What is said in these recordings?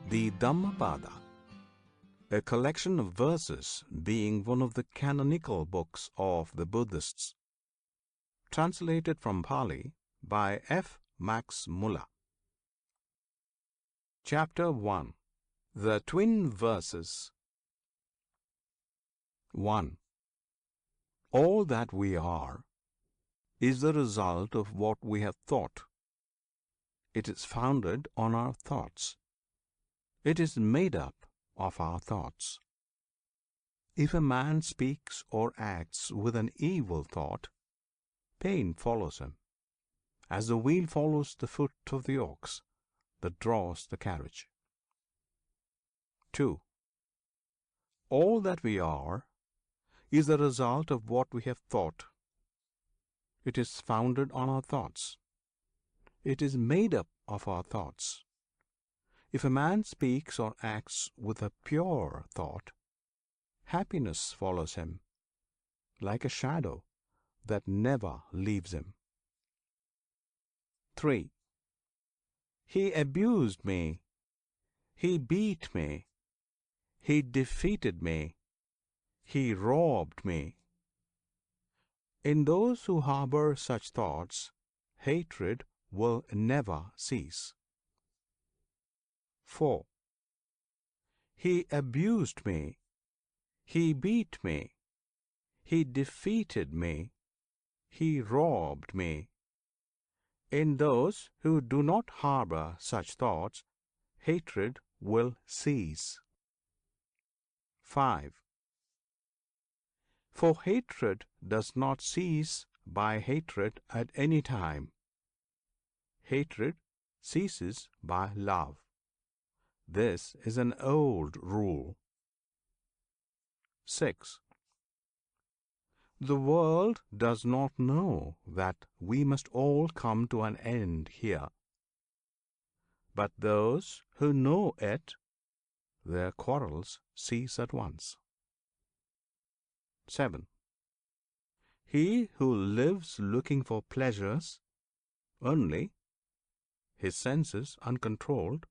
The Dhammapada, a collection of verses being one of the canonical books of the Buddhists, translated from Pali by F. Max Muller. Chapter 1. The Twin Verses. 1. All that we are is the result of what we have thought. It is founded on our thoughts. It is made up of our thoughts. If a man speaks or acts with an evil thought, pain follows him, as the wheel follows the foot of the ox that draws the carriage. 2. All that we are is the result of what we have thought. It is founded on our thoughts. It is made up of our thoughts. If a man speaks or acts with a pure thought, happiness follows him, like a shadow that never leaves him. 3. He abused me. He beat me. He defeated me. He robbed me. In those who harbor such thoughts, hatred will never cease. 4. He abused me. He beat me. He defeated me. He robbed me. In those who do not harbor such thoughts, hatred will cease. 5. For hatred does not cease by hatred at any time. Hatred ceases by love. This is an old rule. 6. The world does not know that we must all come to an end here. But those who know it, their quarrels cease at once. 7. He who lives looking for pleasures only, his senses uncontrolled,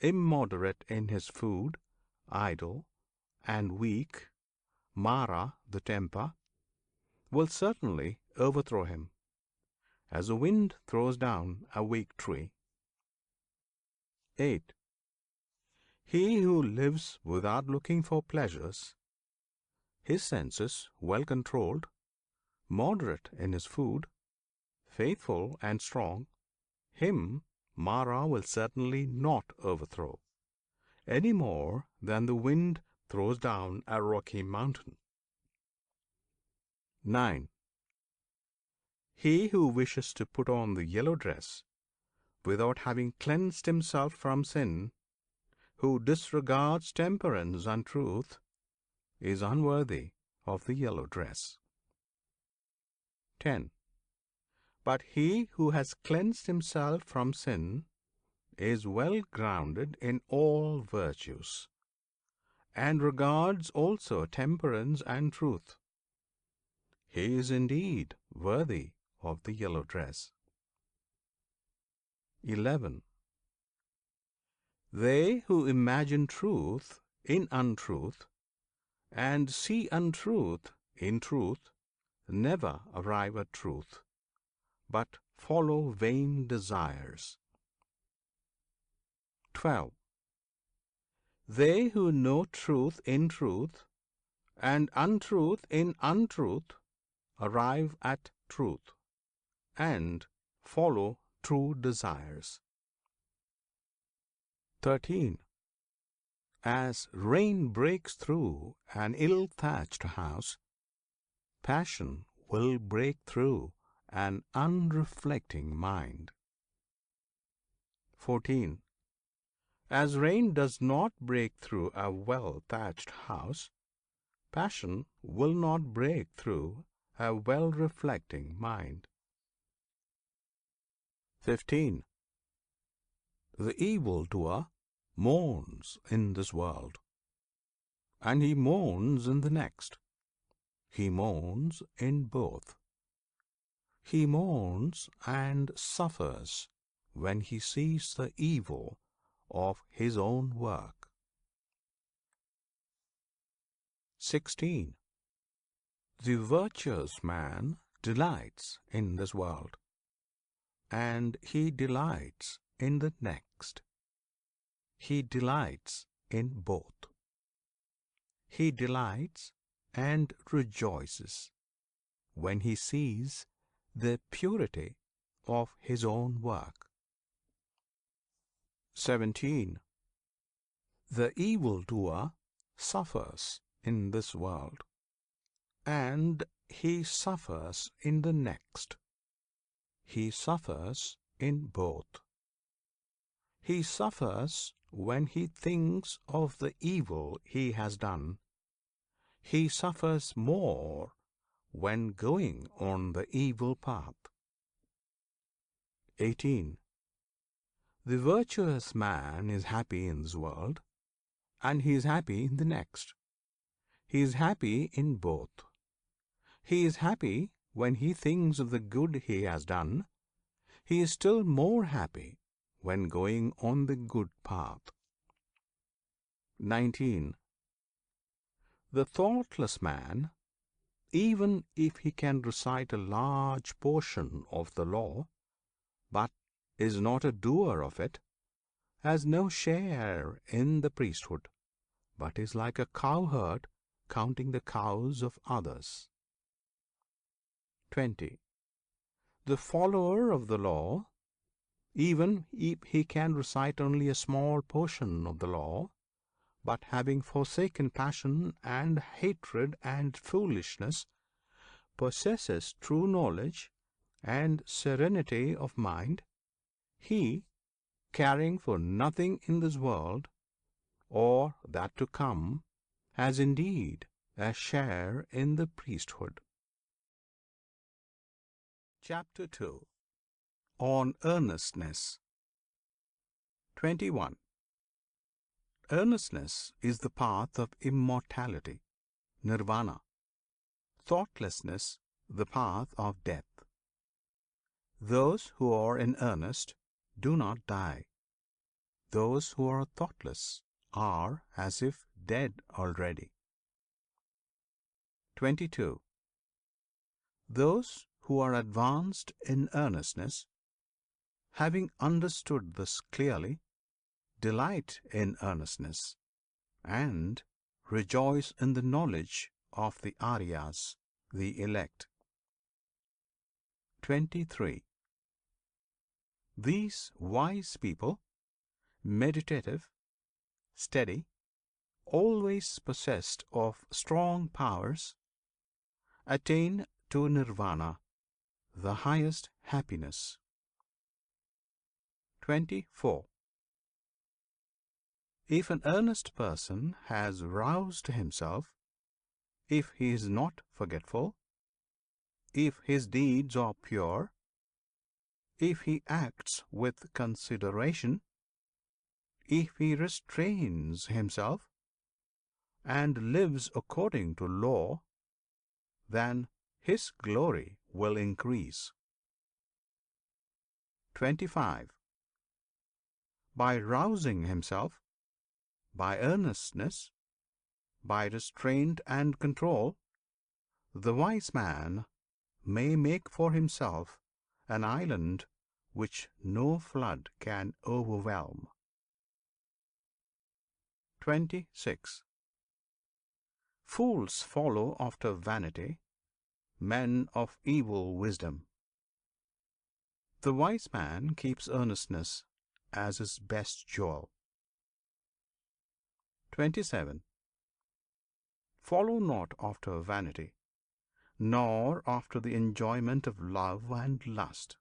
immoderate in his food, idle and weak, Mara the temper, will certainly overthrow him, as the wind throws down a weak tree. 8. He who lives without looking for pleasures, his senses well controlled, moderate in his food, faithful and strong, him Mara will certainly not overthrow, any more than the wind throws down a rocky mountain. 9. He who wishes to put on the yellow dress without having cleansed himself from sin, who disregards temperance and truth, is unworthy of the yellow dress. 10. But he who has cleansed himself from sin is well grounded in all virtues, and regards also temperance and truth. He is indeed worthy of the yellow dress. 11. They who imagine truth in untruth and see untruth in truth never arrive at truth, but follow vain desires. 12. They who know truth in truth and untruth in untruth arrive at truth and follow true desires. 13. As rain breaks through an ill-thatched house, passion will break through an unreflecting mind. 14. As rain does not break through a well-thatched house, passion will not break through a well-reflecting mind. 15. The evildoer mourns in this world, and he mourns in the next. He mourns in both. He mourns and suffers when he sees the evil of his own work. 16. The virtuous man delights in this world, and he delights in the next. He delights in both. He delights and rejoices when he sees the purity of his own work. 17. The evildoer suffers in this world, and he suffers in the next. He suffers in both. He suffers when he thinks of the evil he has done. He suffers more when going on the evil path. 18. The virtuous man is happy in this world, and he is happy in the next. He is happy in both. He is happy when he thinks of the good he has done. He is still more happy when going on the good path. 19. The thoughtless man, even if he can recite a large portion of the law, but is not a doer of it, has no share in the priesthood, but is like a cowherd counting the cows of others. 20. The follower of the law, even if he can recite only a small portion of the law, but having forsaken passion and hatred and foolishness, possesses true knowledge and serenity of mind, he, caring for nothing in this world or that to come, has indeed a share in the priesthood. Chapter 2. On Earnestness. 21. Earnestness is the path of immortality, nirvana; thoughtlessness, the path of death. Those who are in earnest do not die. Those who are thoughtless are as if dead already. 22. Those who are advanced in earnestness, having understood this clearly, delight in earnestness, and rejoice in the knowledge of the Aryas, the elect. 23. These wise people, meditative, steady, always possessed of strong powers, attain to Nirvana, the highest happiness. 24. If an earnest person has roused himself, if he is not forgetful, if his deeds are pure, if he acts with consideration, if he restrains himself and lives according to law, then his glory will increase. 25. By rousing himself, by earnestness, by restraint and control, the wise man may make for himself an island which no flood can overwhelm. 26. Fools follow after vanity, men of evil wisdom. The wise man keeps earnestness as his best jewel. 27. Follow not after vanity, nor after the enjoyment of love and lust.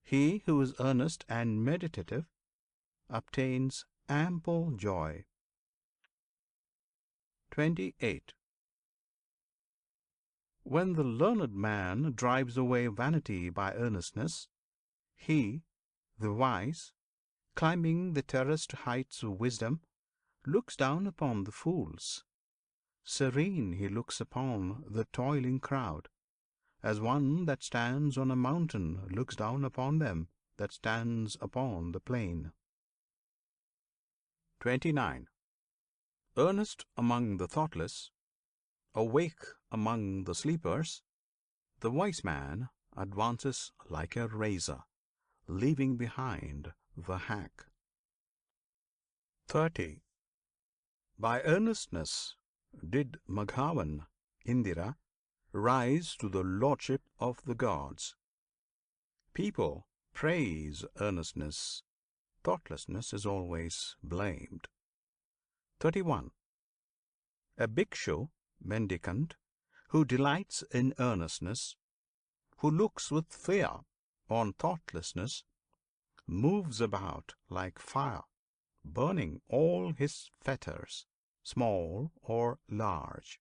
He who is earnest and meditative obtains ample joy. 28. When the learned man drives away vanity by earnestness, he, the wise, climbing the terraced heights of wisdom, looks down upon the fools. Serene he looks upon the toiling crowd, as one that stands on a mountain looks down upon them that stands upon the plain. 29. Earnest among the thoughtless, awake among the sleepers, the wise man advances like a razor, leaving behind the hack. 30. By earnestness did Maghavan, Indira, rise to the lordship of the gods. People praise earnestness, thoughtlessness is always blamed. 31. A bhikshu, mendicant, who delights in earnestness, who looks with fear on thoughtlessness, moves about like fire, burning all his fetters, small or large.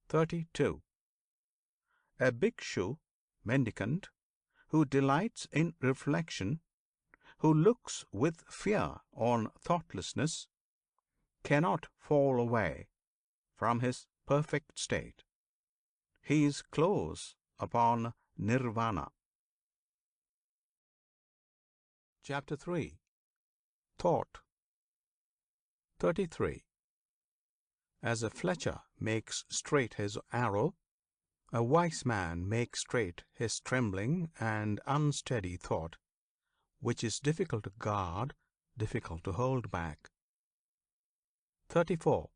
32. A bhikshu, mendicant, who delights in reflection, who looks with fear on thoughtlessness, cannot fall away from his perfect state. He is close upon nirvana. Chapter 3. Thought. 33. As a fletcher makes straight his arrow, a wise man makes straight his trembling and unsteady thought, which is difficult to guard, difficult to hold back. 34.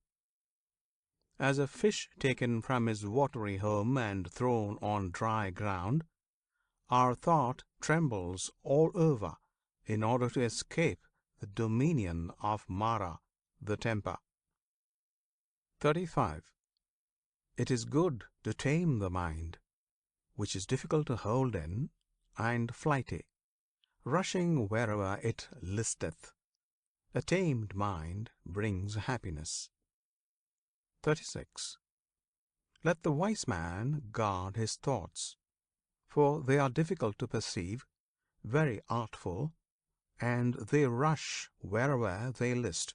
As a fish taken from his watery home and thrown on dry ground, our thought trembles all over in order to escape the dominion of Mara, the temper. 35. It is good to tame the mind, which is difficult to hold in, and flighty, rushing wherever it listeth. A tamed mind brings happiness. 36. Let the wise man guard his thoughts, for they are difficult to perceive, very artful, and they rush wherever they list.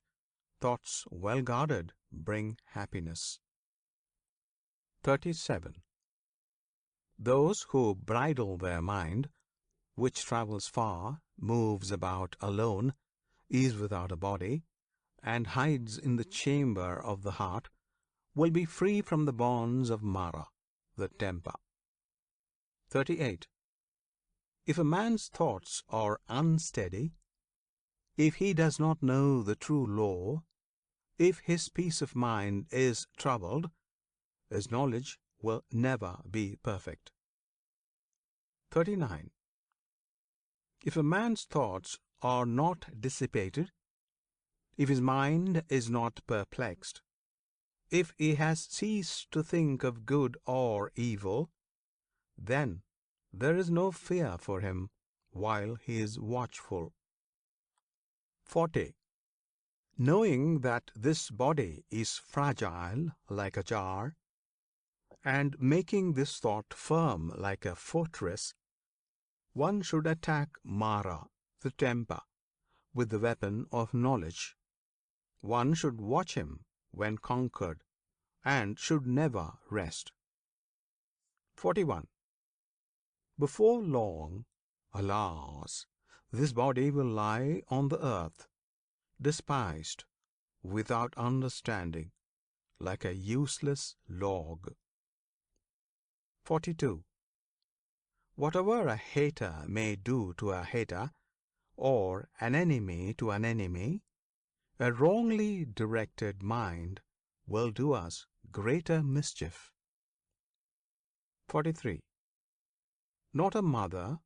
Thoughts well guarded bring happiness. 37. Those who bridle their mind, which travels far, moves about alone, is without a body, and hides in the chamber of the heart, will be free from the bonds of Mara, the temper. 38. If a man's thoughts are unsteady, if he does not know the true law, if his peace of mind is troubled, his knowledge will never be perfect. 39. If a man's thoughts are not dissipated, if his mind is not perplexed, if he has ceased to think of good or evil, then there is no fear for him while he is watchful. 40. Knowing that this body is fragile like a jar, and making this thought firm like a fortress, one should attack Mara, the temper, with the weapon of knowledge. One should watch him when conquered, and should never rest. 41. Before long, alas, this body will lie on the earth, despised, without understanding, like a useless log. 42. Whatever a hater may do to a hater, or an enemy to an enemy, a wrongly directed mind will do us greater mischief. 43. Not a mother,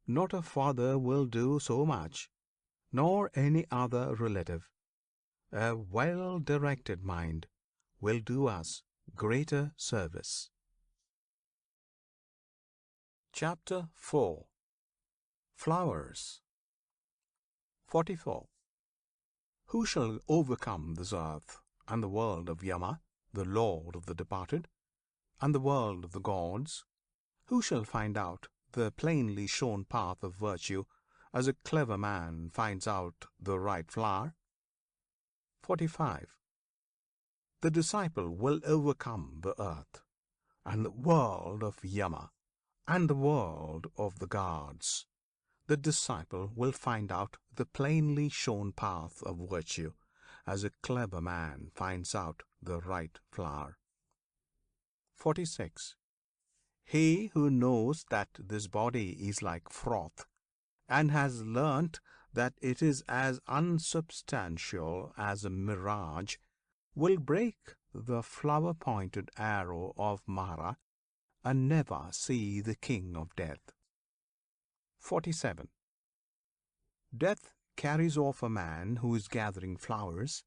not a father will do so much, nor any other relative. A well-directed mind will do us greater service. Chapter 4. Flowers. 44. Who shall overcome this earth, and the world of Yama, the lord of the departed, and the world of the gods? Who shall find out the plainly shown path of virtue, as a clever man finds out the right flower? 45. The disciple will overcome the earth, and the world of Yama, and the world of the gods. the disciple will find out the plainly shown path of virtue, as a clever man finds out the right flower. 46. He who knows that this body is like froth, and has learnt that it is as unsubstantial as a mirage, will break the flower-pointed arrow of Mara and never see the King of Death. 47. Death carries off a man who is gathering flowers,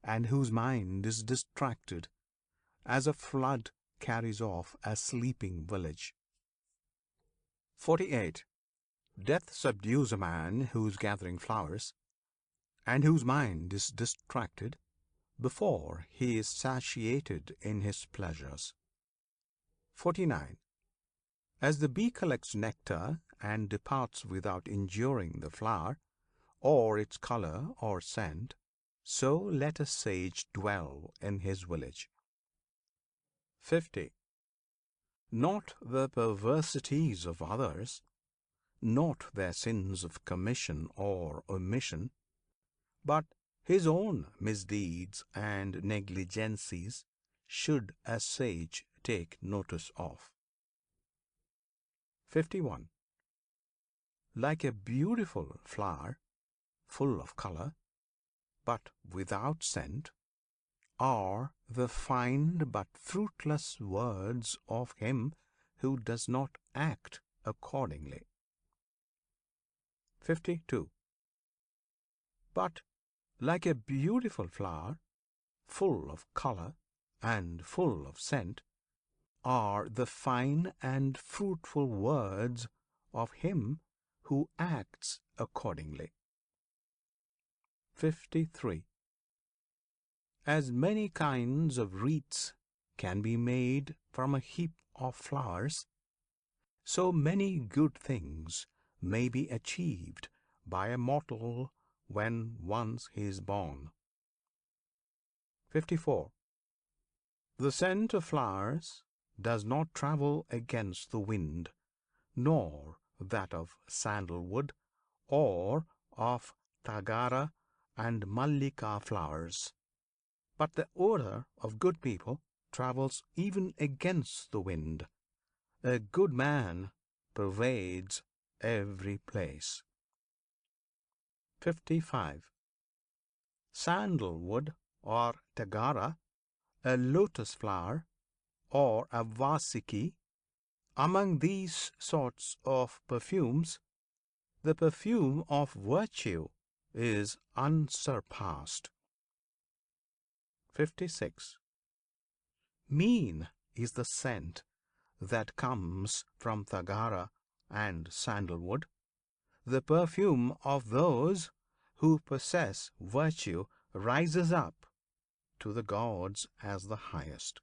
and whose mind is distracted, as a flood carries off a sleeping village. 48. Death subdues a man who is gathering flowers, and whose mind is distracted, before he is satiated in his pleasures. 49. As the bee collects nectar and departs without injuring the flower, or its color or scent, so let a sage dwell in his village. 50. Not the perversities of others, not their sins of commission or omission, but his own misdeeds and negligencies should a sage take notice of. 51. Like a beautiful flower, full of color, but without scent, are the fine but fruitless words of him who does not act accordingly. 52. But like a beautiful flower, full of color and full of scent, are the fine and fruitful words of him who acts accordingly. 53. As many kinds of wreaths can be made from a heap of flowers, so many good things may be achieved by a mortal when once he is born. 54. The scent of flowers does not travel against the wind, nor that of sandalwood, or of tagara and mallika flowers. But the odor of good people travels even against the wind. A good man pervades every place. 55. Sandalwood or tagara, a lotus flower, or a vasiki, among these sorts of perfumes, the perfume of virtue is unsurpassed. 56. Mean is the scent that comes from tagara and sandalwood. The perfume of those who possess virtue rises up to the gods as the highest.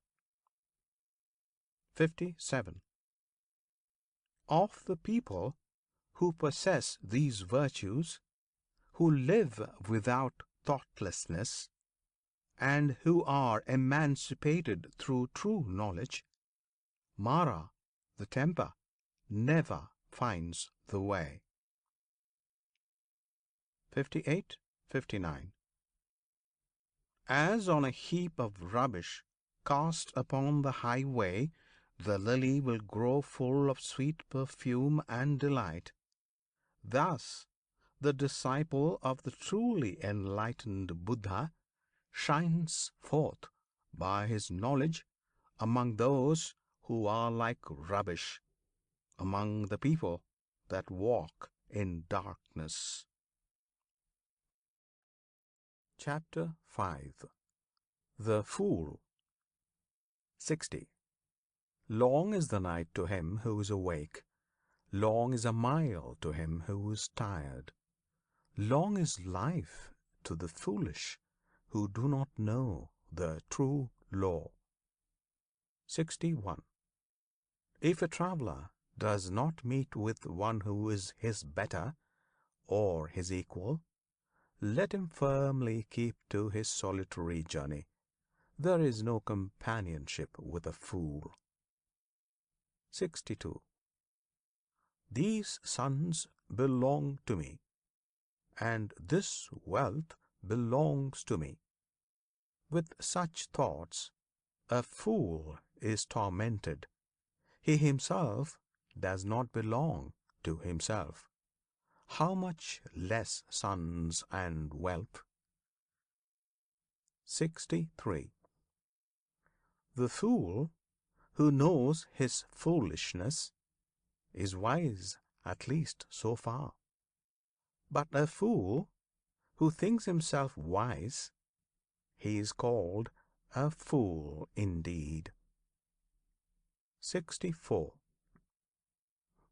57. Of the people who possess these virtues, who live without thoughtlessness, and who are emancipated through true knowledge, Mara, the temper, never finds the way. 58, 59. As on a heap of rubbish cast upon the highway, the lily will grow full of sweet perfume and delight, thus the disciple of the truly enlightened Buddha shines forth by his knowledge among those who are like rubbish, among the people that walk in darkness. Chapter 5. The Fool. 60. Long is the night to him who is awake, long is a mile to him who is tired, long is life to the foolish who do not know the true law. 61. If a traveller does not meet with one who is his better or his equal, let him firmly keep to his solitary journey. There is no companionship with a fool. 62. These sons belong to me, and this wealth belongs to me. With such thoughts, a fool is tormented. He himself does not belong to himself. How much less sons and wealth? 63. The fool who knows his foolishness is wise, at least so far. But a fool who thinks himself wise, he is called a fool indeed. 64.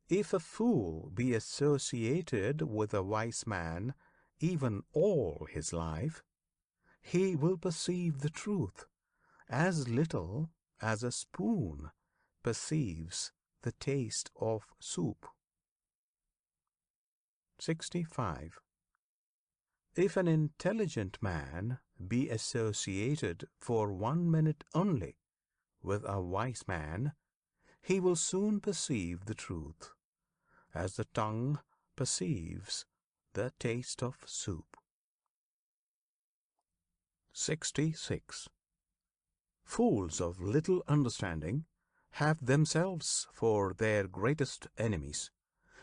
If a fool be associated with a wise man even all his life, he will perceive the truth as little as a spoon perceives the taste of soup. 65. If an intelligent man be associated for 1 minute only with a wise man, he will soon perceive the truth, as the tongue perceives the taste of soup. 66. Fools of little understanding have themselves for their greatest enemies,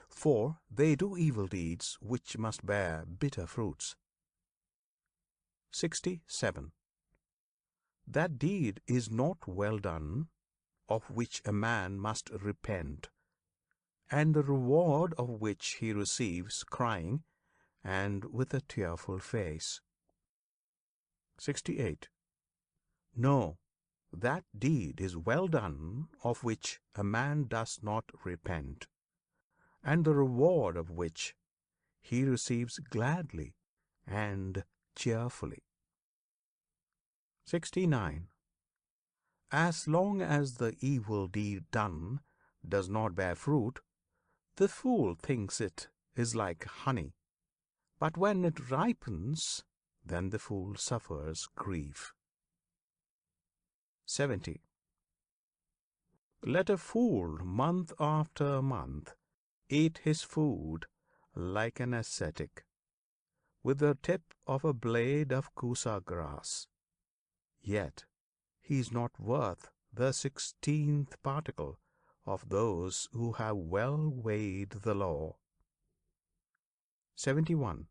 for they do evil deeds which must bear bitter fruits. 67. That deed is not well done of which a man must repent, and the reward of which he receives crying and with a tearful face. 68. No, that deed is well done of which a man does not repent, and the reward of which he receives gladly and cheerfully. 69. As long as the evil deed done does not bear fruit, the fool thinks it is like honey, but when it ripens, then the fool suffers grief. 70. Let a fool month after month eat his food like an ascetic, with the tip of a blade of kusa grass, yet he is not worth the 16th particle of those who have well weighed the law. 71.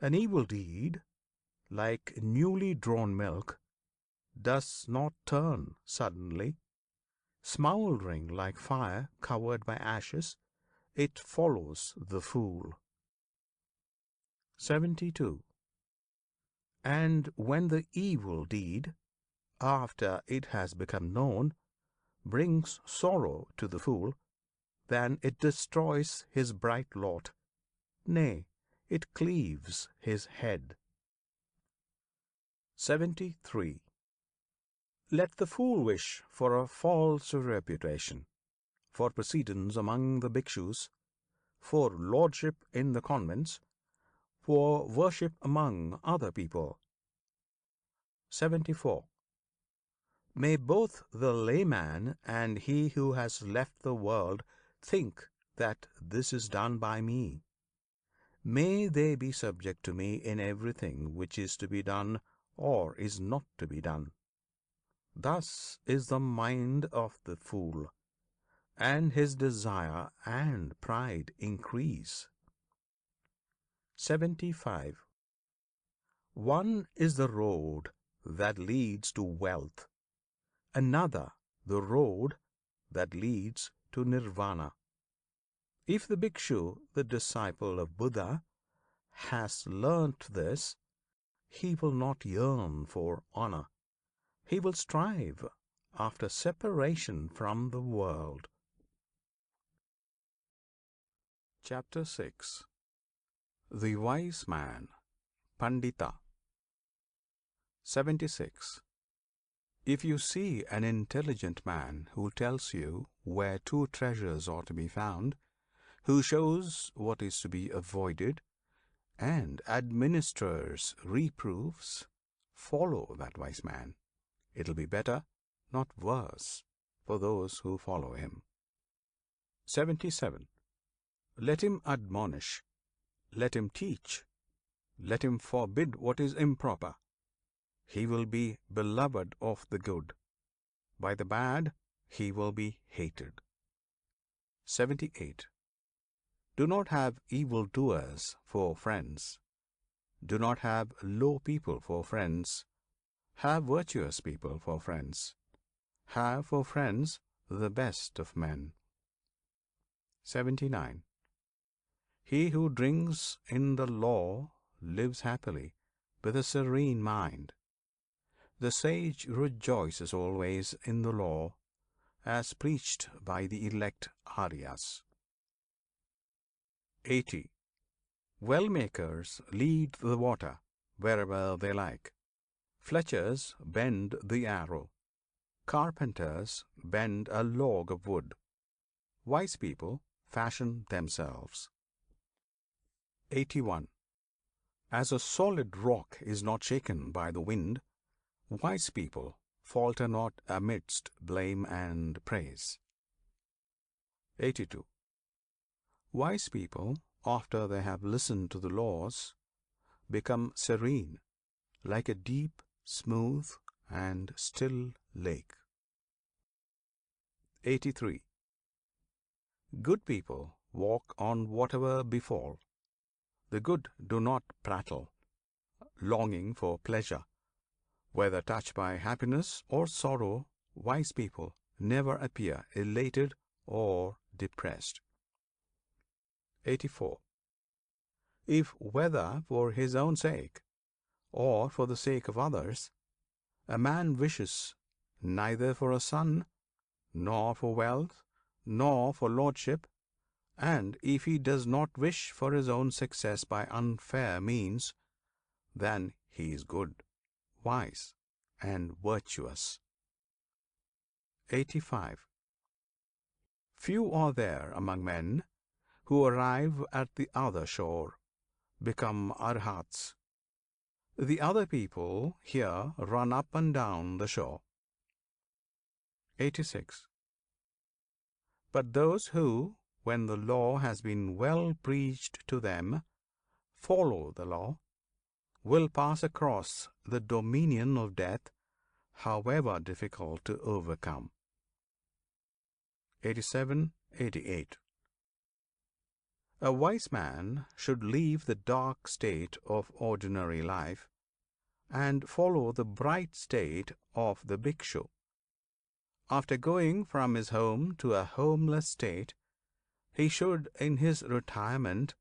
An evil deed, like newly drawn milk, does not turn suddenly. Smouldering like fire covered by ashes, it follows the fool. 72. And when the evil deed, after it has become known, brings sorrow to the fool, then it destroys his bright lot, nay, it cleaves his head. 73. Let the fool wish for a false reputation, for precedence among the bhikshus, for lordship in the convents, for worship among other people. 74. May both the layman and he who has left the world think that this is done by me. May they be subject to me in everything which is to be done or is not to be done. Thus is the mind of the fool, and his desire and pride increase. 75. One is the road that leads to wealth, another the road that leads to nirvana. If the bhikshu, the disciple of Buddha, has learnt this, he will not yearn for honor. He will strive after separation from the world. Chapter 6. The Wise Man, Pandita. 76. If you see an intelligent man who tells you where two treasures are to be found, who shows what is to be avoided, and administers reproofs, follow that wise man. It will be better, not worse, for those who follow him. 77. Let him admonish, let him teach, let him forbid what is improper. He will be beloved of the good, by the bad he will be hated. 78. Do not have evildoers for friends. Do not have low people for friends. Have virtuous people for friends. Have for friends the best of men. 79. He who drinks in the law lives happily with a serene mind. The sage rejoices always in the law, as preached by the elect Aryas. 80. Well makers lead the water wherever they like. Fletchers bend the arrow. Carpenters bend a log of wood. Wise people fashion themselves. 81. As a solid rock is not shaken by the wind, wise people falter not amidst blame and praise. 82. Wise people, after they have listened to the laws, become serene, like a deep, smooth, and still lake. 83. Good people walk on whatever befall. The good do not prattle, longing for pleasure. Whether touched by happiness or sorrow, wise people never appear elated or depressed. 84. If whether for his own sake or for the sake of others, a man wishes neither for a son, nor for wealth, nor for lordship, and if he does not wish for his own success by unfair means, then he is good, wise, and virtuous. 85. Few are there among men who arrive at the other shore, become arhats. The other people here run up and down the shore. 86. But those who, when the law has been well preached to them, follow the law, will pass across the dominion of death, however difficult to overcome. 87, 88. A wise man should leave the dark state of ordinary life and follow the bright state of the bhikshu. After going from his home to a homeless state, he should in his retirement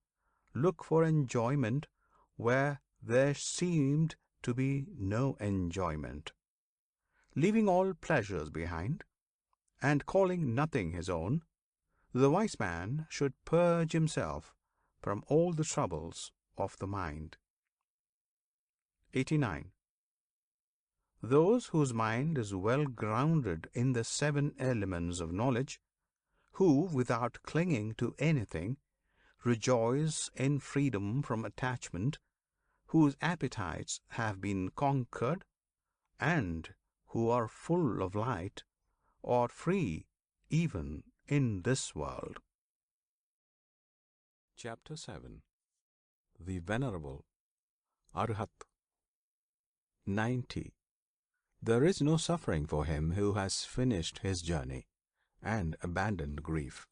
look for enjoyment where there seemed to be no enjoyment. Leaving all pleasures behind, and calling nothing his own, the wise man should purge himself from all the troubles of the mind. 89. Those whose mind is well grounded in the 7 elements of knowledge, who, without clinging to anything, rejoice in freedom from attachment, whose appetites have been conquered, and who are full of light, are free even in this world. Chapter 7. The Venerable Arhat. 90. There is no suffering for him who has finished his journey and abandoned grief,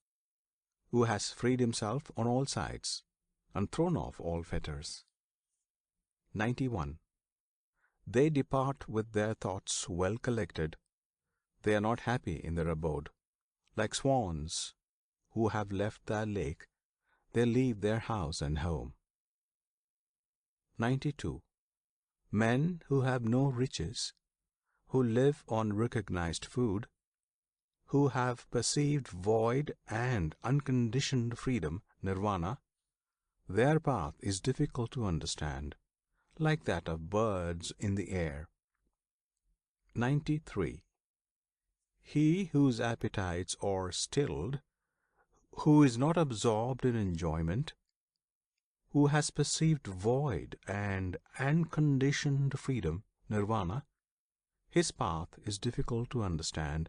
who has freed himself on all sides and thrown off all fetters. 91. They depart with their thoughts well collected. They are not happy in their abode. Like swans who have left their lake, they leave their house and home. 92. Men who have no riches, who live on recognized food, who have perceived void and unconditioned freedom, nirvana, their path is difficult to understand, like that of birds in the air. 93. He whose appetites are stilled, who is not absorbed in enjoyment, who has perceived void and unconditioned freedom, nirvana, his path is difficult to understand,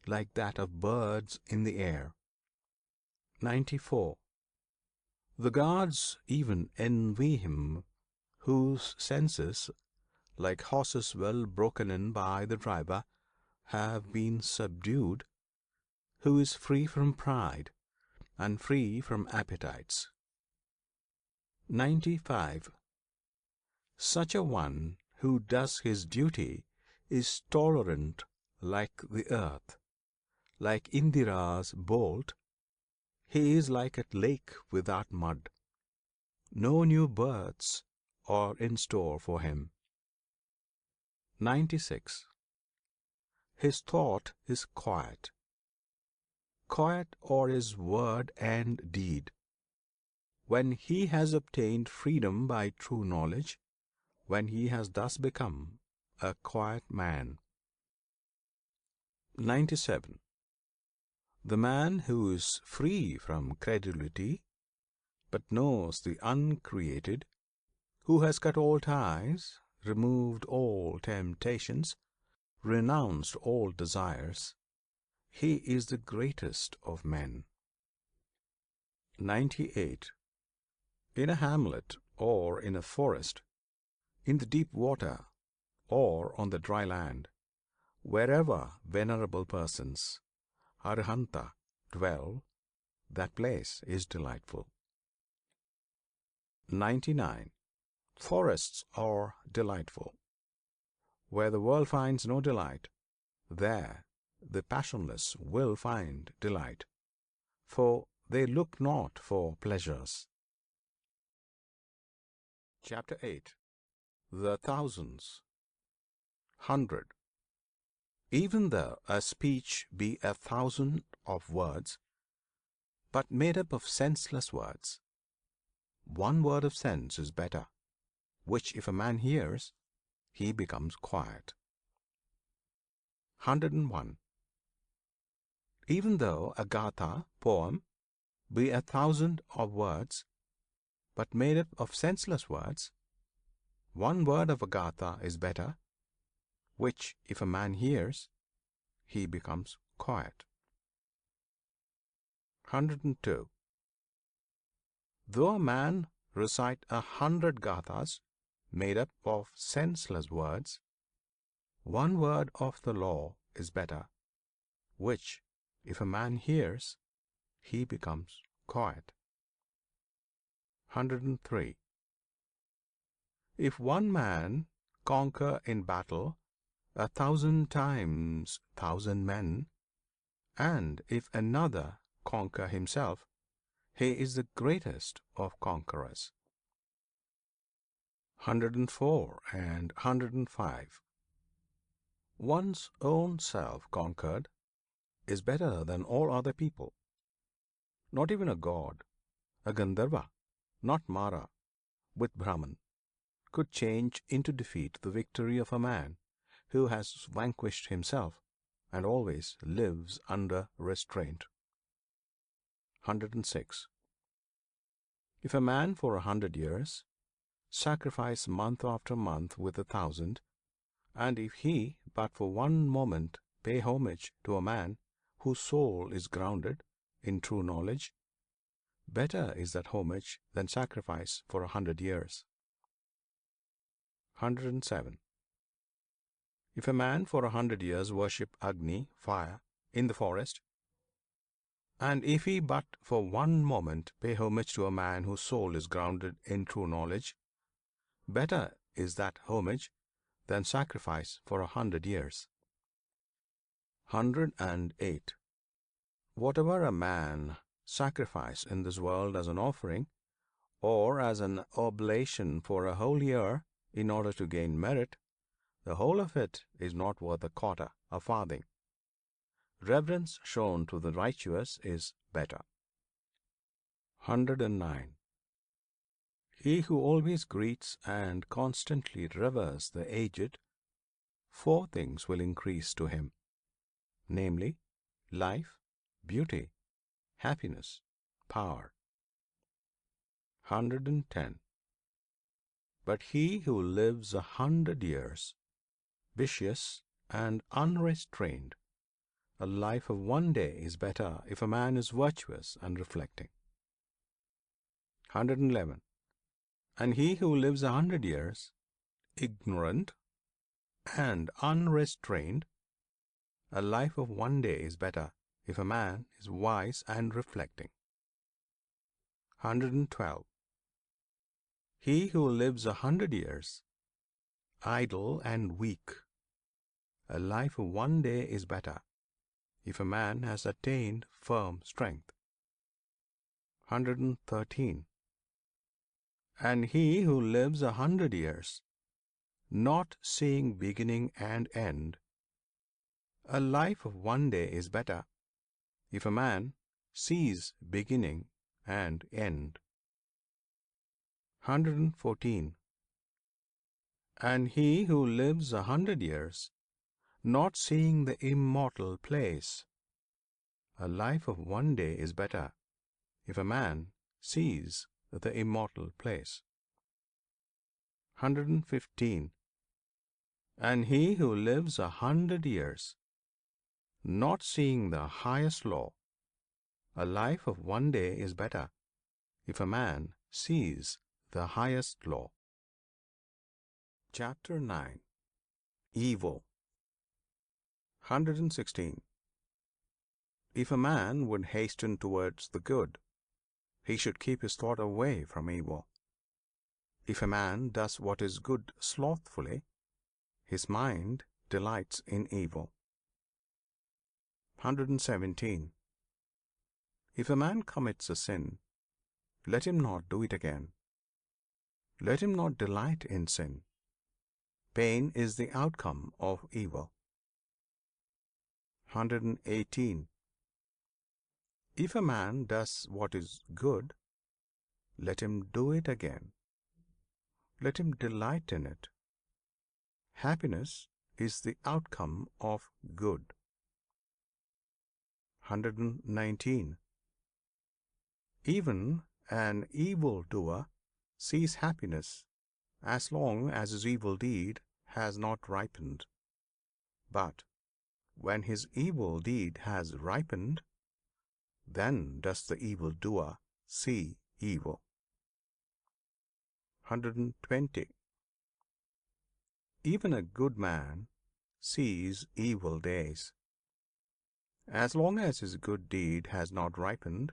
like that of birds in the air. 94. The gods even envy him whose senses, like horses well broken in by the driver, have been subdued, who is free from pride and free from appetites. 95. Such a one who does his duty is tolerant like the earth, like Indira's bolt. He is like a lake without mud. No new births are in store for him. 96. His thought is quiet. Quiet are his word and deed. When he has obtained freedom by true knowledge, when he has thus become a quiet man. 97. The man who is free from credulity, but knows the uncreated, who has cut all ties, removed all temptations, renounced all desires, he is the greatest of men. 98. In a hamlet or in a forest, in the deep water or on the dry land, wherever venerable persons, Arhanta, dwell, that place is delightful. 99. Forests are delightful. Where the world finds no delight, there the passionless will find delight, for they look not for pleasures. Chapter 8. The Thousands. 100. Even though a speech be 1,000 of words, but made up of senseless words, one word of sense is better, which if a man hears, he becomes quiet. 101. Even though a Gatha poem be 1,000 of words, but made up of senseless words, one word of a Gatha is better, which if a man hears, he becomes quiet. 102. Though a man recite 100 Gathas made up of senseless words, one word of the law is better, which if a man hears, he becomes quiet. 103. If one man conquer in battle 1,000 times 1,000 men, and if another conquer himself, he is the greatest of conquerors. 104 and 105. One's own self conquered is better than all other people. Not even a god, a Gandharva, not Mara, with Brahman, could change into defeat the victory of a man who has vanquished himself and always lives under restraint. 106. If a man for 100 years sacrifice month after month with 1,000, and if he but for one moment pay homage to a man whose soul is grounded in true knowledge, better is that homage than sacrifice for 100 years. 107. If a man for 100 years worship Agni, fire, in the forest, and if he but for one moment pay homage to a man whose soul is grounded in true knowledge, better is that homage than sacrifice for 100 years. 108. Whatever a man sacrifice in this world as an offering, or as an oblation for a whole year in order to gain merit, the whole of it is not worth a quarter, a farthing. Reverence shown to the righteous is better. 109. He who always greets and constantly reveres the aged, 4 things will increase to him, namely, life, beauty, happiness, power. 110. But he who lives 100 years, vicious and unrestrained, a life of one day is better if a man is virtuous and reflecting. 111. And he who lives 100 years, ignorant and unrestrained, a life of one day is better if a man is wise and reflecting. 112. He who lives 100 years, idle and weak, a life of one day is better if a man has attained firm strength. 113. And he who lives 100 years, not seeing beginning and end, a life of one day is better if a man sees beginning and end. 114. And he who lives 100 years, not seeing the immortal place, a life of one day is better if a man sees the immortal place. 115. And he who lives 100 years, not seeing the highest law, a life of one day is better if a man sees the highest law. Chapter 9. Evil. 116. If a man would hasten towards the good, he should keep his thought away from evil. If a man does what is good slothfully, his mind delights in evil. 117. If a man commits a sin, let him not do it again. Let him not delight in sin. Pain is the outcome of evil. 118. If a man does what is good, let him do it again. Let him delight in it. Happiness is the outcome of good. 119. Even an evildoer sees happiness as long as his evil deed has not ripened. But when his evil deed has ripened, then does the evildoer see evil. 120. Even a good man sees evil days, as long as his good deed has not ripened.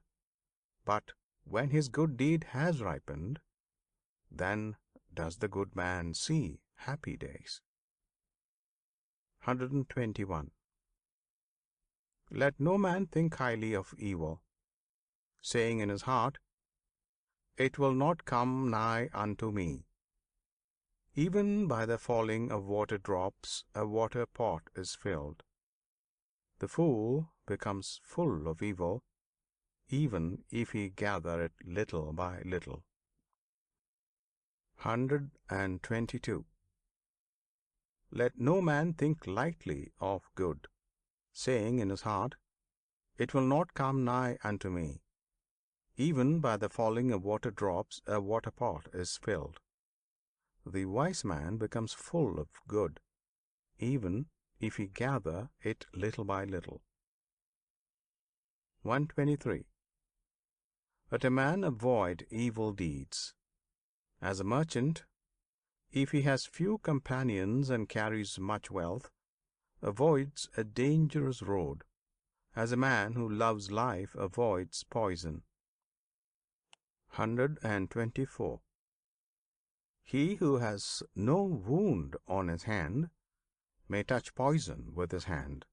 But when his good deed has ripened, then does the good man see happy days. 121. Let no man think highly of evil, saying in his heart, It will not come nigh unto me. Even by the falling of water drops, a water pot is filled. The fool becomes full of evil, even if he gather it little by little. 122. Let no man think lightly of good, saying in his heart, It will not come nigh unto me. Even by the falling of water drops, a water pot is filled. The wise man becomes full of good, even if he gather it little by little. 123. Let a man avoid evil deeds. As a merchant, if he has few companions and carries much wealth, avoids a dangerous road, as a man who loves life avoids poison. 124. He who has no wound on his hand may touch poison with his hand.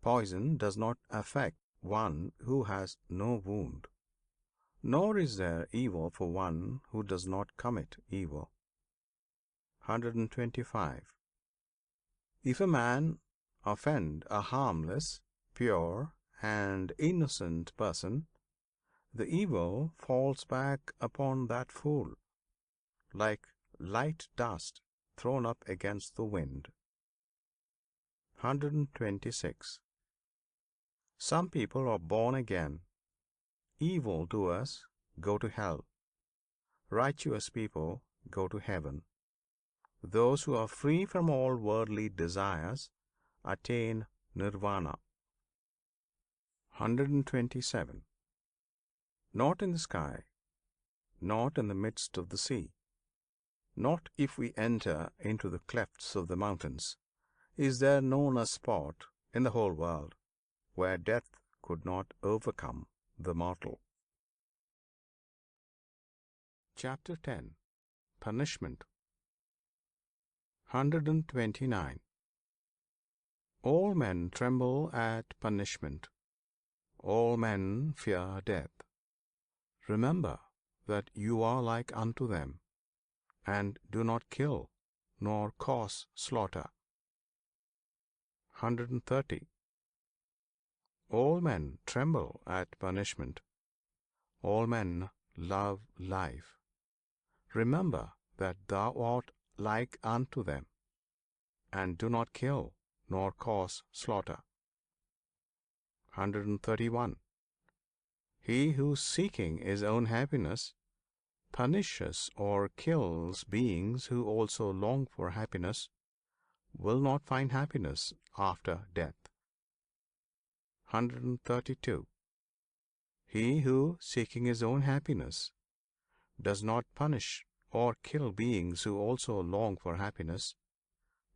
Poison does not affect one who has no wound, nor is there evil for one who does not commit evil. 125. If a man offend a harmless, pure, and innocent person, the evil falls back upon that fool, like light dust thrown up against the wind. 126. Some people are born again. Evil doers go to hell. Righteous people go to heaven. Those who are free from all worldly desires attain nirvana. 127. Not in the sky, not in the midst of the sea, not if we enter into the clefts of the mountains, is there known a spot in the whole world where death could not overcome the mortal. Chapter 10. Punishment. 129. All men tremble at punishment. All men fear death. Remember that you are like unto them, and do not kill, nor cause slaughter. 130. All men tremble at punishment. All men love life. Remember that thou art like unto them, and do not kill, nor cause slaughter. 131. He who, seeking his own happiness, punishes or kills beings who also long for happiness, will not find happiness after death. 132. He who, seeking his own happiness, does not punish or kill beings who also long for happiness,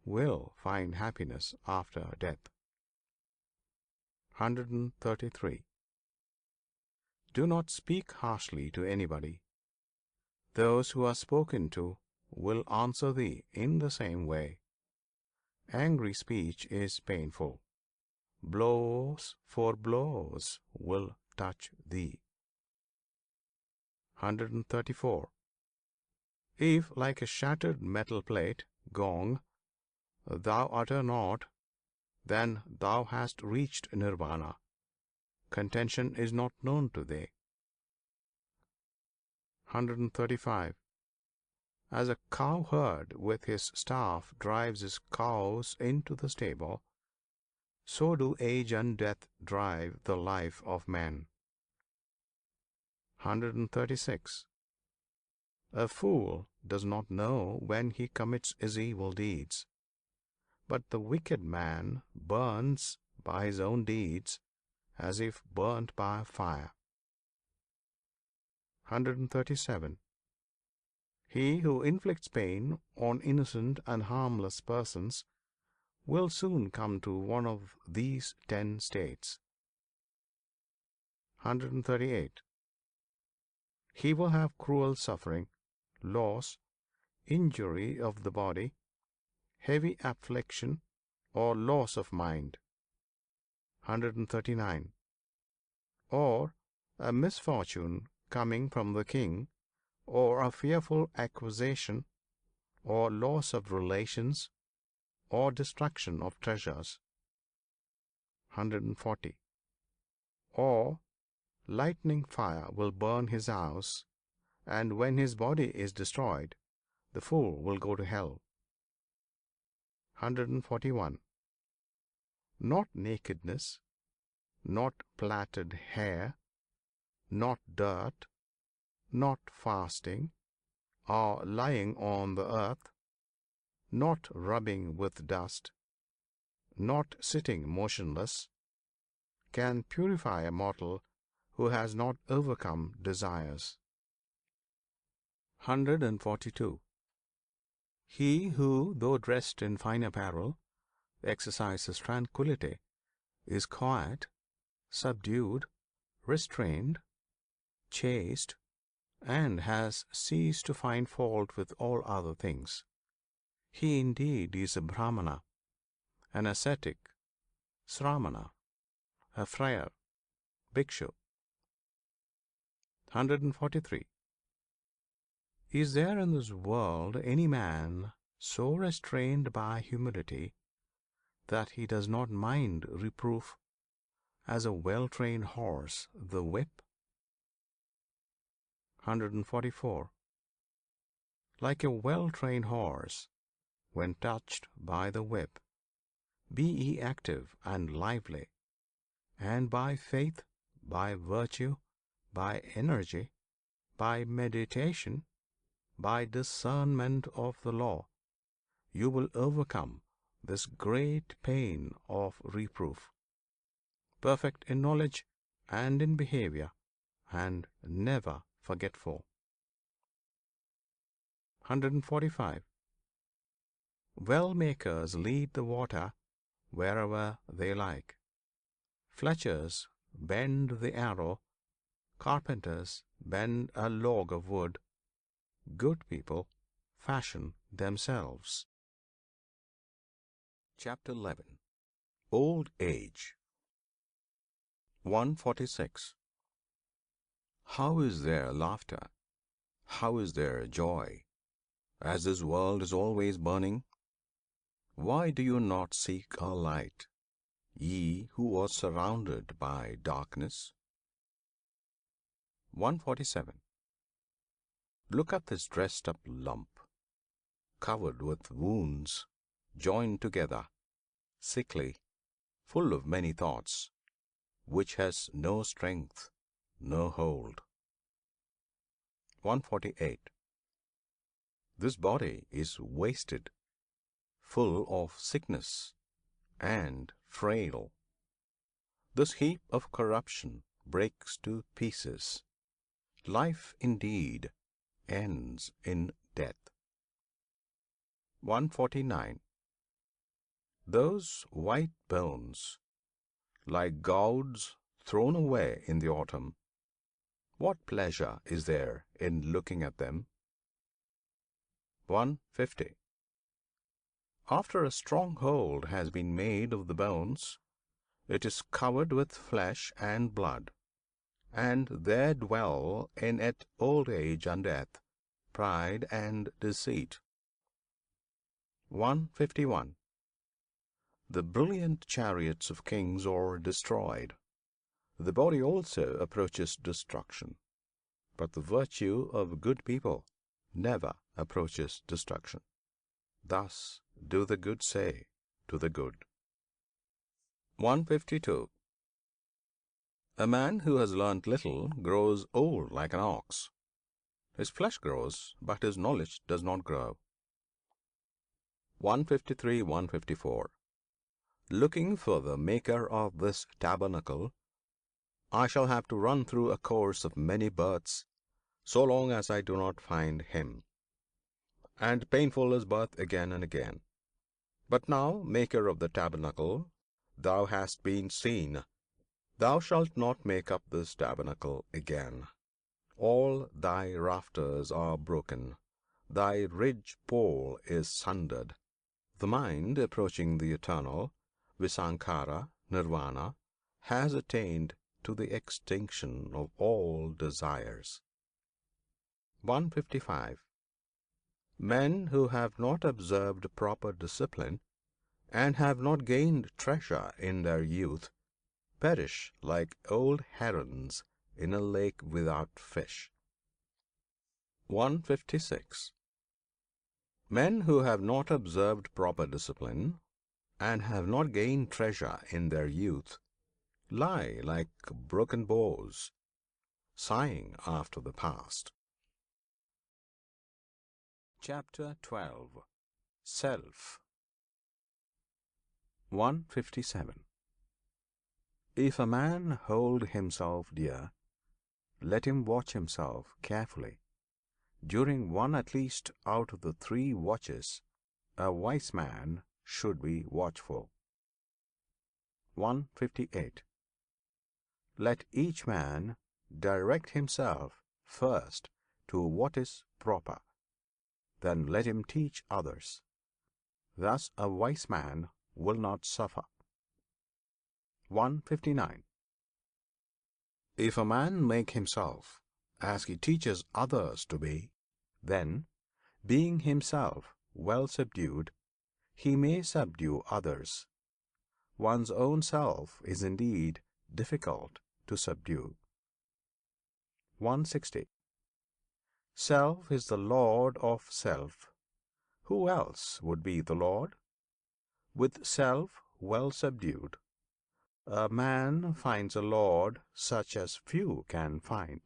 will find happiness after death. 133. Do not speak harshly to anybody. Those who are spoken to will answer thee in the same way. Angry speech is painful. Blows for blows will touch thee. 134. If, like a shattered metal plate, gong, thou utter not, then thou hast reached nirvana. Contention is not known to thee. 135. As a cowherd with his staff drives his cows into the stable, so do age and death drive the life of man. 136. A fool does not know when he commits his evil deeds, but the wicked man burns by his own deeds as if burnt by fire. 137. He who inflicts pain on innocent and harmless persons will soon come to one of these 10 states. 138. He will have cruel suffering, loss, injury of the body, heavy affliction, or loss of mind. 139. Or a misfortune coming from the king, or a fearful accusation, or loss of relations, or destruction of treasures. 140. Or lightning fire will burn his house, and when his body is destroyed, the fool will go to hell. 141. Not nakedness, not plaited hair, not dirt, not fasting, or lying on the earth, not rubbing with dust, not sitting motionless, can purify a mortal who has not overcome desires. 142. He who, though dressed in fine apparel, exercises tranquillity, is quiet, subdued, restrained, chaste, and has ceased to find fault with all other things. He indeed is a Brahmana, an ascetic, Sramana, a friar, Bhikshu. 143. Is there in this world any man so restrained by humility that he does not mind reproof, as a well-trained horse the whip? 144. Like a well-trained horse, when touched by the whip, be ye active and lively, and by faith, by virtue, by energy, by meditation, by discernment of the law, you will overcome this great pain of reproof, perfect in knowledge and in behavior, and never forgetful. 145. Well makers lead the water wherever they like. Fletchers bend the arrow. Carpenters bend a log of wood. Good people fashion themselves. Chapter 11. Old Age. 146. How is there laughter? How is there joy? As this world is always burning? Why do you not seek a light, ye who are surrounded by darkness? 147. Look at this dressed up lump, covered with wounds, joined together, sickly, full of many thoughts, which has no strength, no hold. 148. This body is wasted, full of sickness, and frail. This heap of corruption breaks to pieces. Life indeed ends in death. 149. Those white bones, like gauds thrown away in the autumn, what pleasure is there in looking at them? 150. After a strong hold has been made of the bones, it is covered with flesh and blood, and there dwell in it old age and death, pride and deceit. 151. The brilliant chariots of kings are destroyed. The body also approaches destruction, but the virtue of good people never approaches destruction. Thus do the good say to the good. 152. A man who has learnt little grows old like an ox. His flesh grows, but his knowledge does not grow. 153, 154. Looking for the maker of this tabernacle, I shall have to run through a course of many births, so long as I do not find him. And painful is birth again and again. But now, maker of the tabernacle, thou hast been seen. Thou shalt not make up this tabernacle again. All thy rafters are broken, thy ridge pole is sundered. The mind, approaching the eternal, Visankhara, Nirvana, has attained to the extinction of all desires. 155. Men who have not observed proper discipline, and have not gained treasure in their youth, perish like old herons in a lake without fish. 156. Men who have not observed proper discipline, and have not gained treasure in their youth, lie like broken bows, sighing after the past. Chapter 12. Self. 157. If a man hold himself dear, let him watch himself carefully. During one at least out of the 3 watches, a wise man should be watchful. 158. Let each man direct himself first to what is proper, then let him teach others. Thus a wise man will not suffer. 159. If a man make himself as he teaches others to be, then, being himself well subdued, he may subdue others. One's own self is indeed difficult to subdue. 160. Self is the lord of self. Who else would be the lord? With self well subdued, a man finds a lord such as few can find.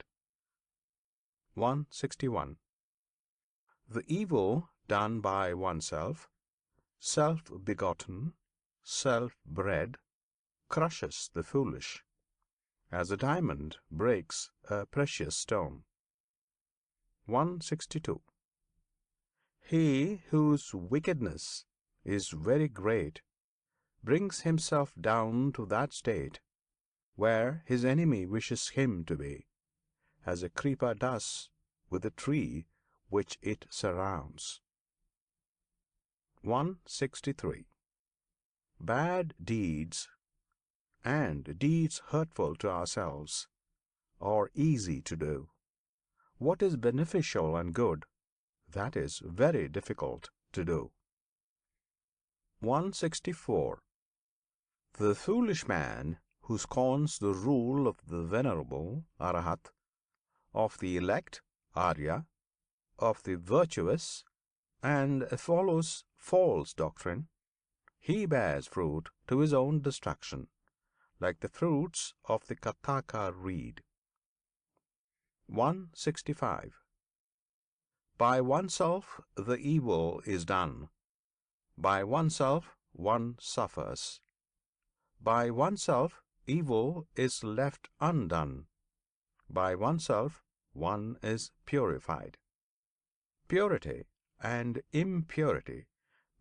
161. The evil done by oneself, self-begotten, self-bred, crushes the foolish, as a diamond breaks a precious stone. 162. He whose wickedness is very great brings himself down to that state where his enemy wishes him to be, as a creeper does with the tree which it surrounds. 163. Bad deeds and deeds hurtful to ourselves are easy to do. What is beneficial and good, that is very difficult to do. 164. The foolish man who scorns the rule of the venerable Arahat, of the elect Arya, of the virtuous, and follows false doctrine, he bears fruit to his own destruction, like the fruits of the Kataka reed. 165. By oneself the evil is done, by oneself one suffers, by oneself evil is left undone, by oneself one is purified. Purity and impurity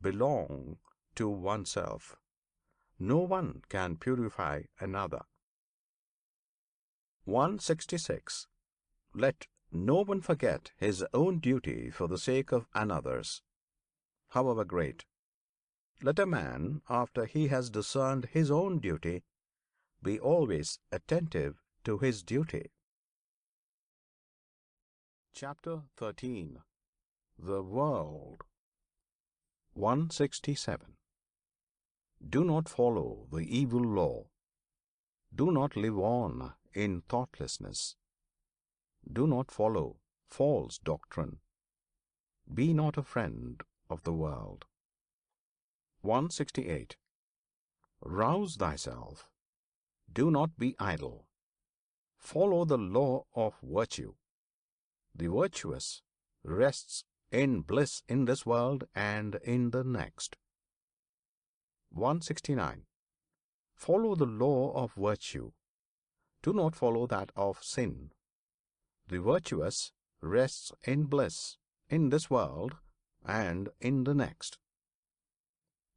belong to oneself. No one can purify another. 166. Let no one forget his own duty for the sake of another's, however great. Let a man, after he has discerned his own duty, be always attentive to his duty. Chapter 13. The World. 167. Do not follow the evil law. Do not live on in thoughtlessness. Do not follow false doctrine. Be not a friend of the world. 168. Rouse thyself. Do not be idle. Follow the law of virtue. The virtuous rests in bliss in this world and in the next. 169. Follow the law of virtue. Do not follow that of sin. The virtuous rests in bliss in this world and in the next.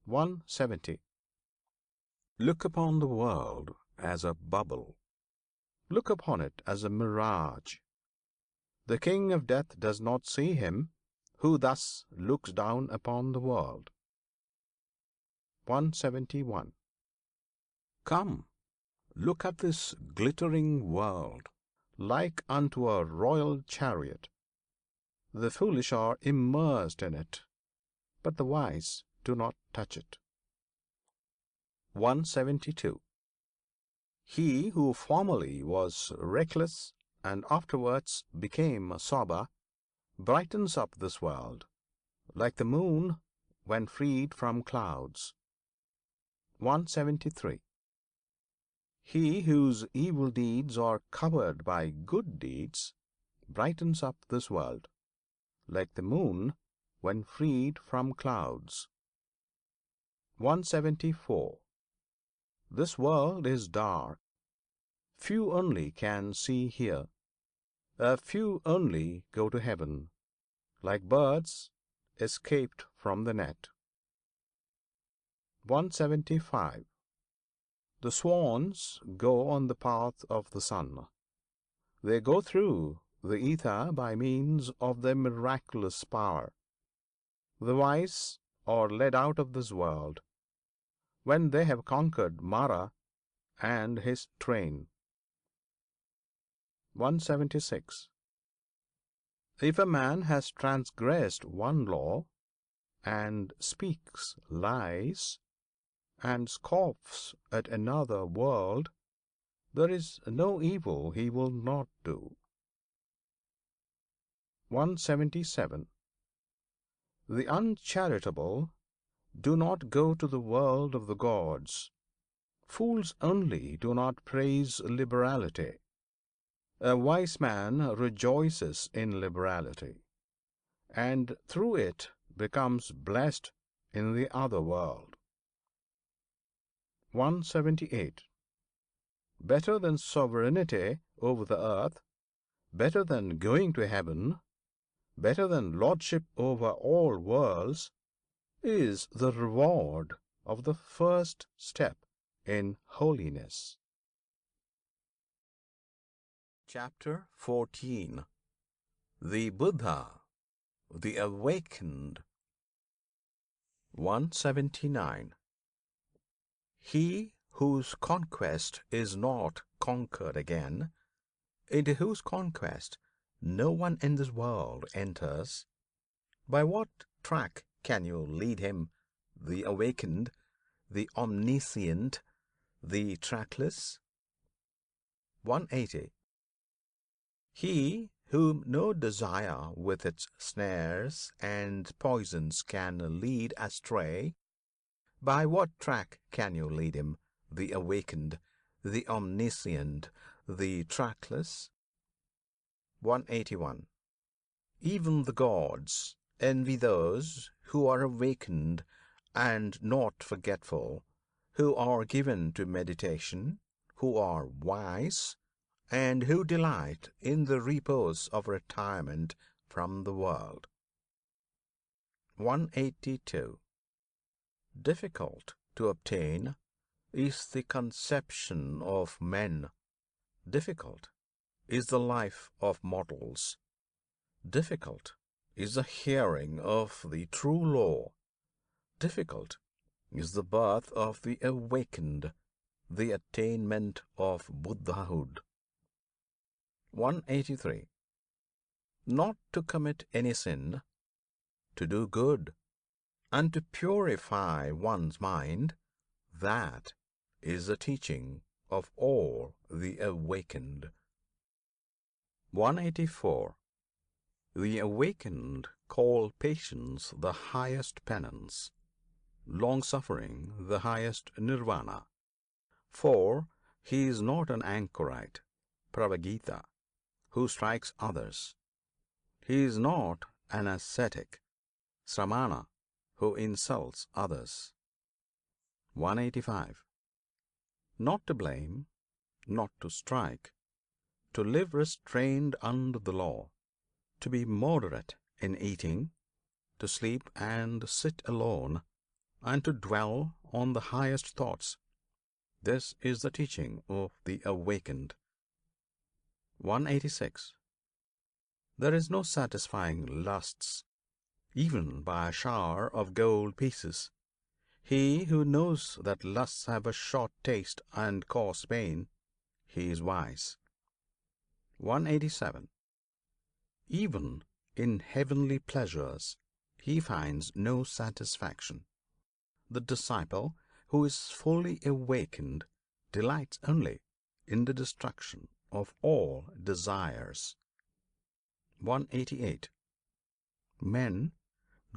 170. Look upon the world as a bubble. Look upon it as a mirage. The king of death does not see him who thus looks down upon the world. 171. Come, look at this glittering world, like unto a royal chariot. The foolish are immersed in it, but the wise do not touch it. 172. He who formerly was reckless and afterwards became sober brightens up this world, like the moon when freed from clouds. 173. He whose evil deeds are covered by good deeds brightens up this world, like the moon when freed from clouds. 174. This world is dark. Few only can see here. A few only go to heaven, like birds escaped from the net. 175. The swans go on the path of the sun. They go through the ether by means of their miraculous power. The wise are led out of this world when they have conquered Mara and his train. 176. If a man has transgressed one law, and speaks lies, and scoffs at another world, there is no evil he will not do. 177. The uncharitable do not go to the world of the gods. Fools only do not praise liberality. A wise man rejoices in liberality, and through it becomes blessed in the other world. 178. Better than sovereignty over the earth, better than going to heaven, better than lordship over all worlds, is the reward of the first step in holiness. Chapter 14. The Buddha, the Awakened. 179. He whose conquest is not conquered again, into whose conquest no one in this world enters, by what track can you lead him, the awakened, the omniscient, the trackless? 180. He whom no desire with its snares and poisons can lead astray, by what track can you lead him, the awakened, the omniscient, the trackless? 181. Even the gods envy those who are awakened and not forgetful, who are given to meditation, who are wise, and who delight in the repose of retirement from the world. 182. Difficult to obtain is the conception of men, difficult is the life of mortals, difficult is the hearing of the true law, difficult is the birth of the awakened, the attainment of Buddhahood. 183. Not to commit any sin, to do good, and to purify one's mind, that is the teaching of all the awakened. 184. The awakened call patience the highest penance, long-suffering the highest nirvana. For he is not an anchorite, Pravagita, who strikes others. He is not an ascetic, Sramana, who insults others. 185. Not to blame, not to strike, to live restrained under the law, to be moderate in eating, to sleep and sit alone, and to dwell on the highest thoughts. This is the teaching of the awakened. 186. There is no satisfying lusts, even by a shower of gold pieces. He who knows that lusts have a short taste and cause pain, he is wise. 187. Even in heavenly pleasures he finds no satisfaction. The disciple who is fully awakened delights only in the destruction of all desires. 188. Men,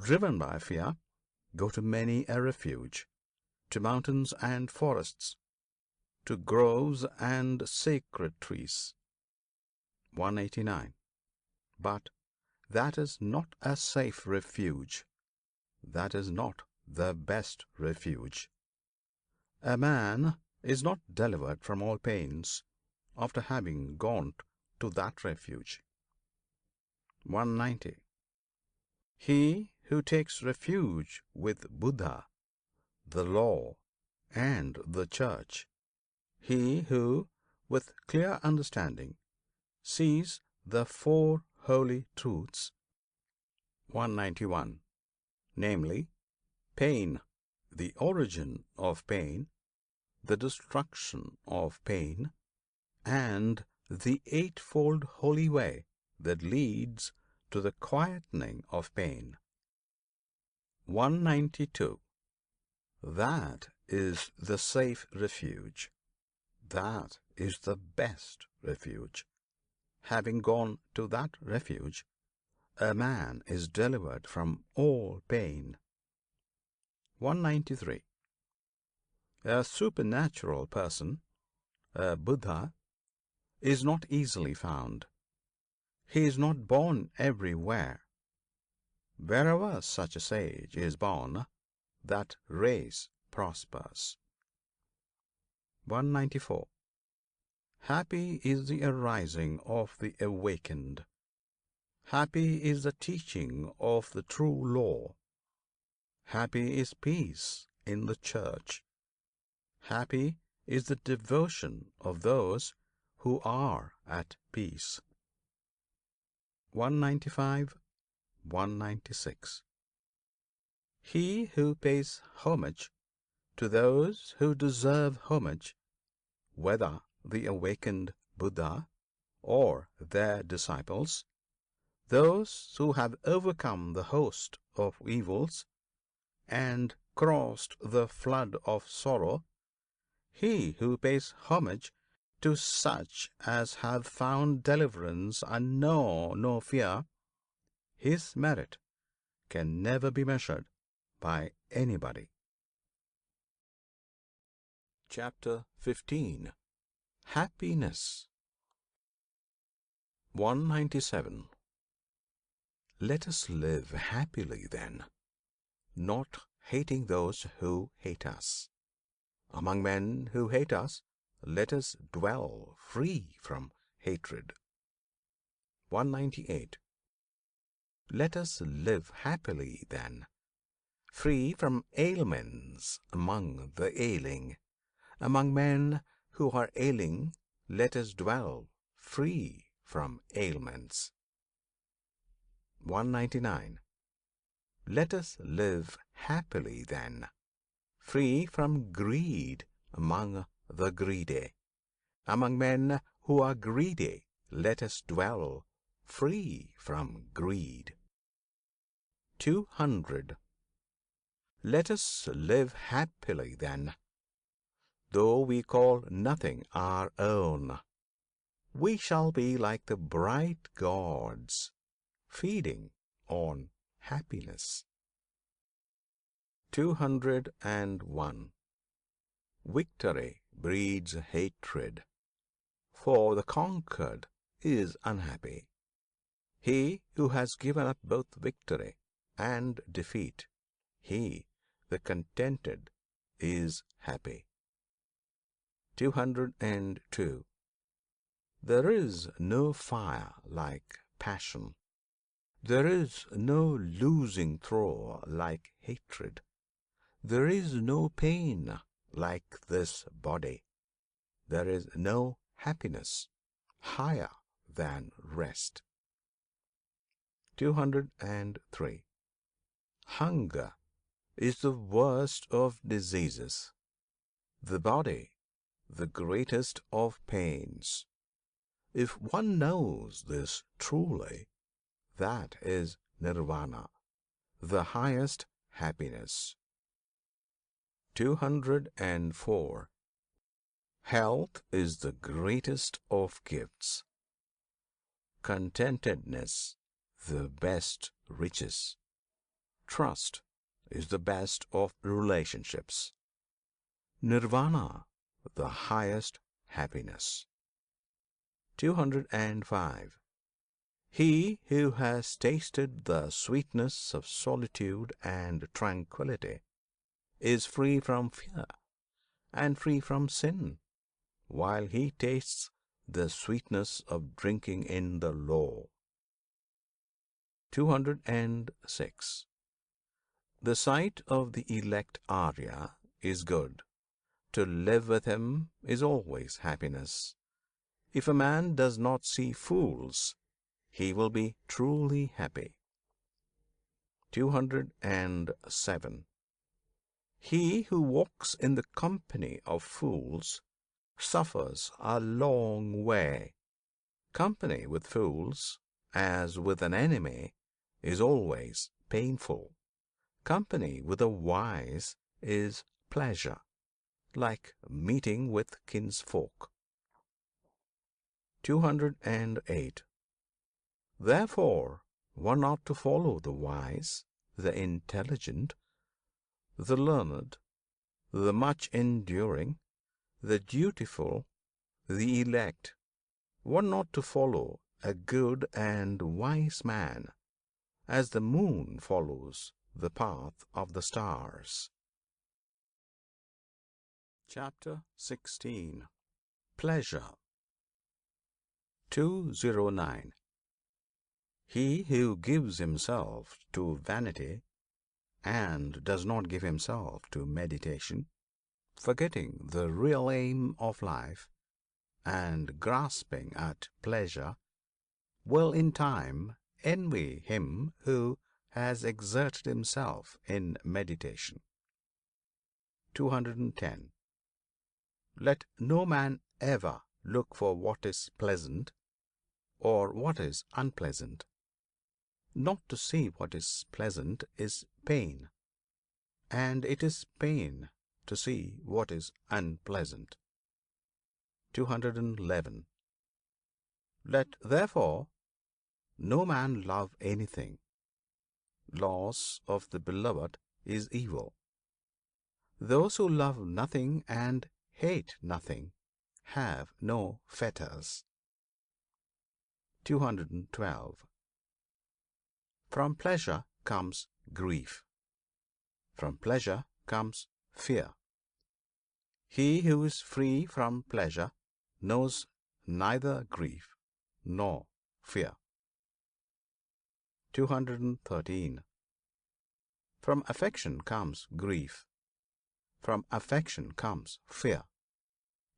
driven by fear, go to many a refuge, to mountains and forests, to groves and sacred trees. 189. But that is not a safe refuge. That is not the best refuge. A man is not delivered from all pains after having gone to that refuge. 190. He who takes refuge with Buddha, the law, and the church, he who, with clear understanding, sees the four holy truths. 191. Namely, pain, the origin of pain, the destruction of pain, and the eightfold holy way that leads to the quietening of pain. 192. That is the safe refuge. That is the best refuge. Having gone to that refuge, a man is delivered from all pain. 193. A supernatural person, a Buddha, is not easily found. He is not born everywhere. Wherever such a sage is born, that race prospers. 194. Happy is the arising of the awakened. Happy is the teaching of the true law. Happy is peace in the church. Happy is the devotion of those who are at peace. 195, 196. He who pays homage to those who deserve homage, whether the awakened Buddha or their disciples, those who have overcome the host of evils and crossed the flood of sorrow, he who pays homage to such as have found deliverance and know no fear, his merit can never be measured by anybody. Chapter 15. Happiness. 197. Let us live happily then, not hating those who hate us. Among men who hate us, let us dwell free from hatred. 198. Let us live happily then, free from ailments among the ailing. Among men who are ailing, let us dwell free from ailments. 199. Let us live happily then, free from greed among the greedy. Among men who are greedy, let us dwell free from greed. 200. Let us live happily then, though we call nothing our own. We shall be like the bright gods, feeding on happiness. 201. Victory breeds hatred, for the conquered is unhappy. He who has given up both victory and defeat, he, the contented, is happy. 202. There is no fire like passion. There is no losing throw like hatred. There is no pain like this body. There is no happiness higher than rest. 203. Hunger is the worst of diseases, the body the greatest of pains. If one knows this truly, that is Nirvana, the highest happiness. 204. Health is the greatest of gifts, contentedness the best riches, trust is the best of relationships, Nirvana the highest happiness. 205. He who has tasted the sweetness of solitude and tranquillity is free from fear and free from sin, while he tastes the sweetness of drinking in the law. 206. The sight of the elect Arya is good. To live with him is always happiness. If a man does not see fools, he will be truly happy. 207. He who walks in the company of fools suffers a long way. Company with fools, as with an enemy, is always painful. Company with the wise is pleasure, like meeting with kinsfolk. 208. Therefore, one ought to follow the wise, the intelligent, the learned, the much enduring, the dutiful, the elect. One ought to follow a good and wise man, as the moon follows the path of the stars. Chapter 16. Pleasure. 209. He who gives himself to vanity and does not give himself to meditation, forgetting the real aim of life and grasping at pleasure, will in time envy him who has exerted himself in meditation. 210. Let no man ever look for what is pleasant or what is unpleasant. Not to see what is pleasant is pain, and it is pain to see what is unpleasant. 211. Let therefore no man love anything. Loss of the beloved is evil. Those who love nothing and hate nothing have no fetters. 212. From pleasure comes grief. From pleasure comes fear. He who is free from pleasure knows neither grief nor fear. 213. From affection comes grief. From affection comes fear.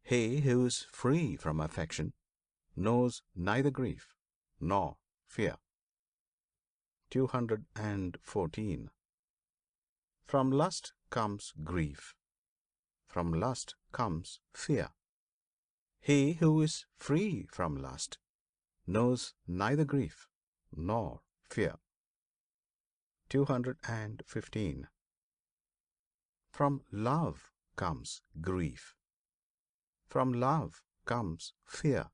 He who is free from affection knows neither grief nor fear. 214. From lust comes grief. From lust comes fear. He who is free from lust knows neither grief nor fear. 215. From love comes grief. From love comes fear.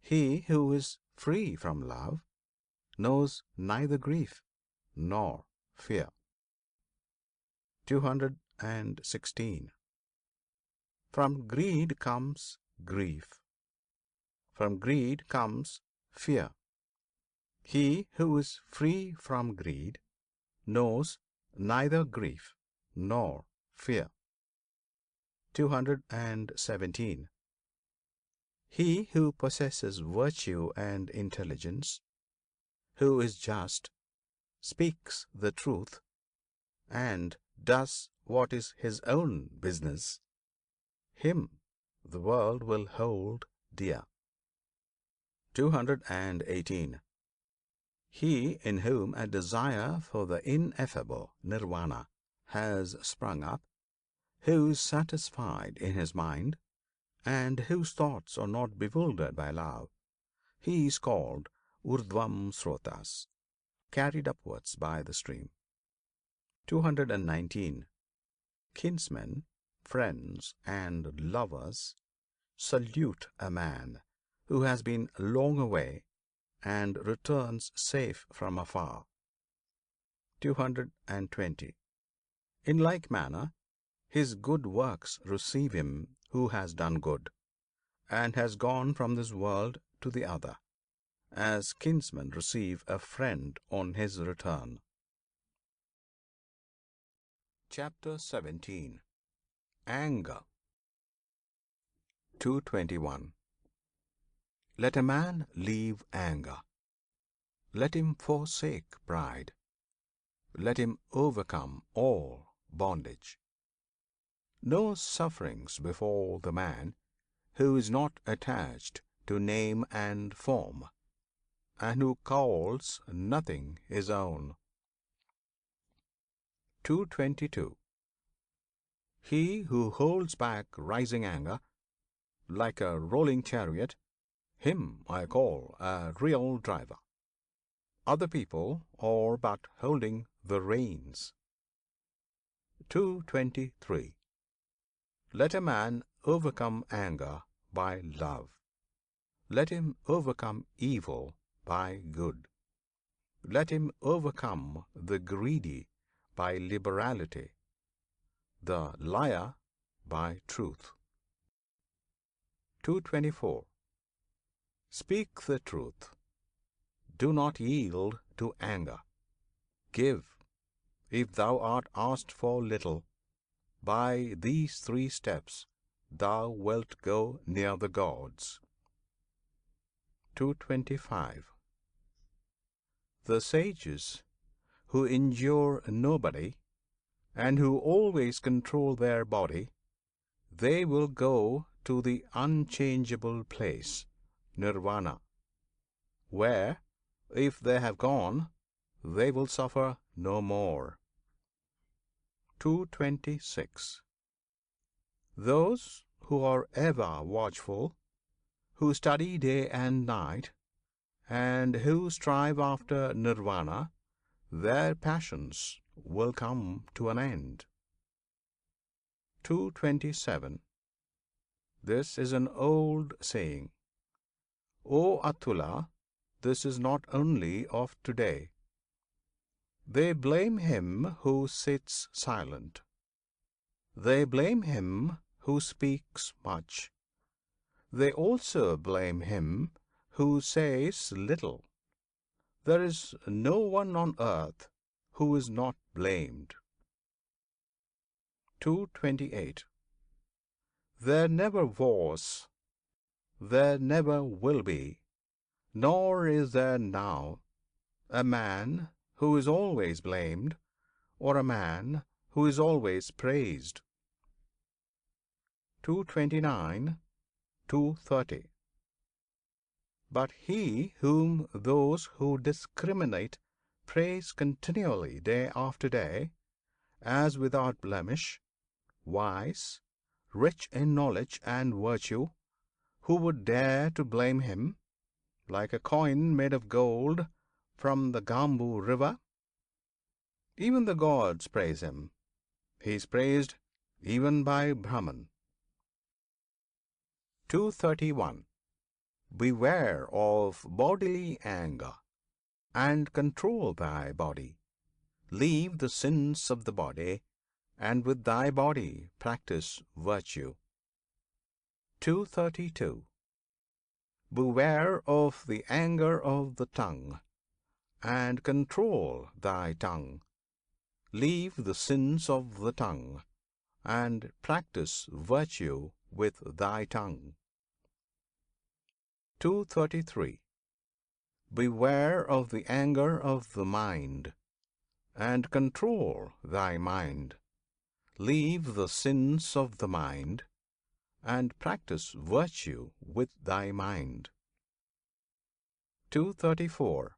He who is free from love knows neither grief nor fear. 216. From greed comes grief. From greed comes fear. He who is free from greed knows neither grief nor fear. 217. He who possesses virtue and intelligence, who is just, speaks the truth, and does what is his own business, him the world will hold dear. 218. He in whom a desire for the ineffable Nirvana has sprung up, who is satisfied in his mind, and whose thoughts are not bewildered by love, he is called Urdhvam Srotas, carried upwards by the stream. 219. Kinsmen, friends, and lovers salute a man who has been long away and returns safe from afar. 220. In like manner, his good works receive him who has done good, and has gone from this world to the other, as kinsmen receive a friend on his return. Chapter 17. Anger. 221. Let a man leave anger. Let him forsake pride. Let him overcome all bondage. No sufferings befall the man who is not attached to name and form, and who calls nothing his own. 222. He who holds back rising anger, like a rolling chariot, him I call a real driver. Other people are but holding the reins. 223. Let a man overcome anger by love. Let him overcome evil by good. Let him overcome the greedy by liberality, the liar by truth. 224. Speak the truth. Do not yield to anger. Give, if thou art asked for little. By these 3 steps thou wilt go near the gods. 225. The sages who injure nobody and who always control their body, they will go to the unchangeable place, Nirvana, where, if they have gone, they will suffer no more. 226. Those who are ever watchful, who study day and night, and who strive after Nirvana, their passions will come to an end. 227. This is an old saying. O Atula, this is not only of today. They blame him who sits silent. They blame him who speaks much. They also blame him who says little. There is no one on earth who is not blamed. 228. There never was, there never will be, nor is there now, a man who is always blamed, or a man who is always praised. 229, 230. But he whom those who discriminate praise continually day after day, as without blemish, wise, rich in knowledge and virtue, who would dare to blame him, like a coin made of gold from the Gambu river? Even the gods praise him. He is praised even by Brahman. 231. Beware of bodily anger, and control thy body. Leave the sins of the body, and with thy body practice virtue. 232. Beware of the anger of the tongue, and control thy tongue. Leave the sins of the tongue, and practice virtue with thy tongue. 233. Beware of the anger of the mind, and control thy mind. Leave the sins of the mind, and practice virtue with thy mind. 234.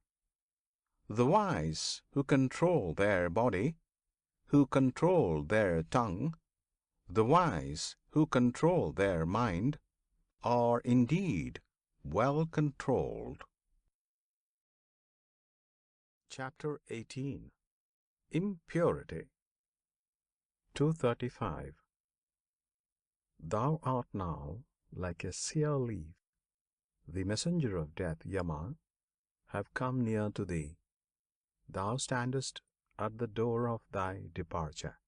The wise who control their body, who control their tongue, the wise who control their mind, are indeed well controlled. Chapter 18. Impurity. 235. Thou art now like a sere leaf. The messenger of death, Yama, have come near to thee. Thou standest at the door of thy departure,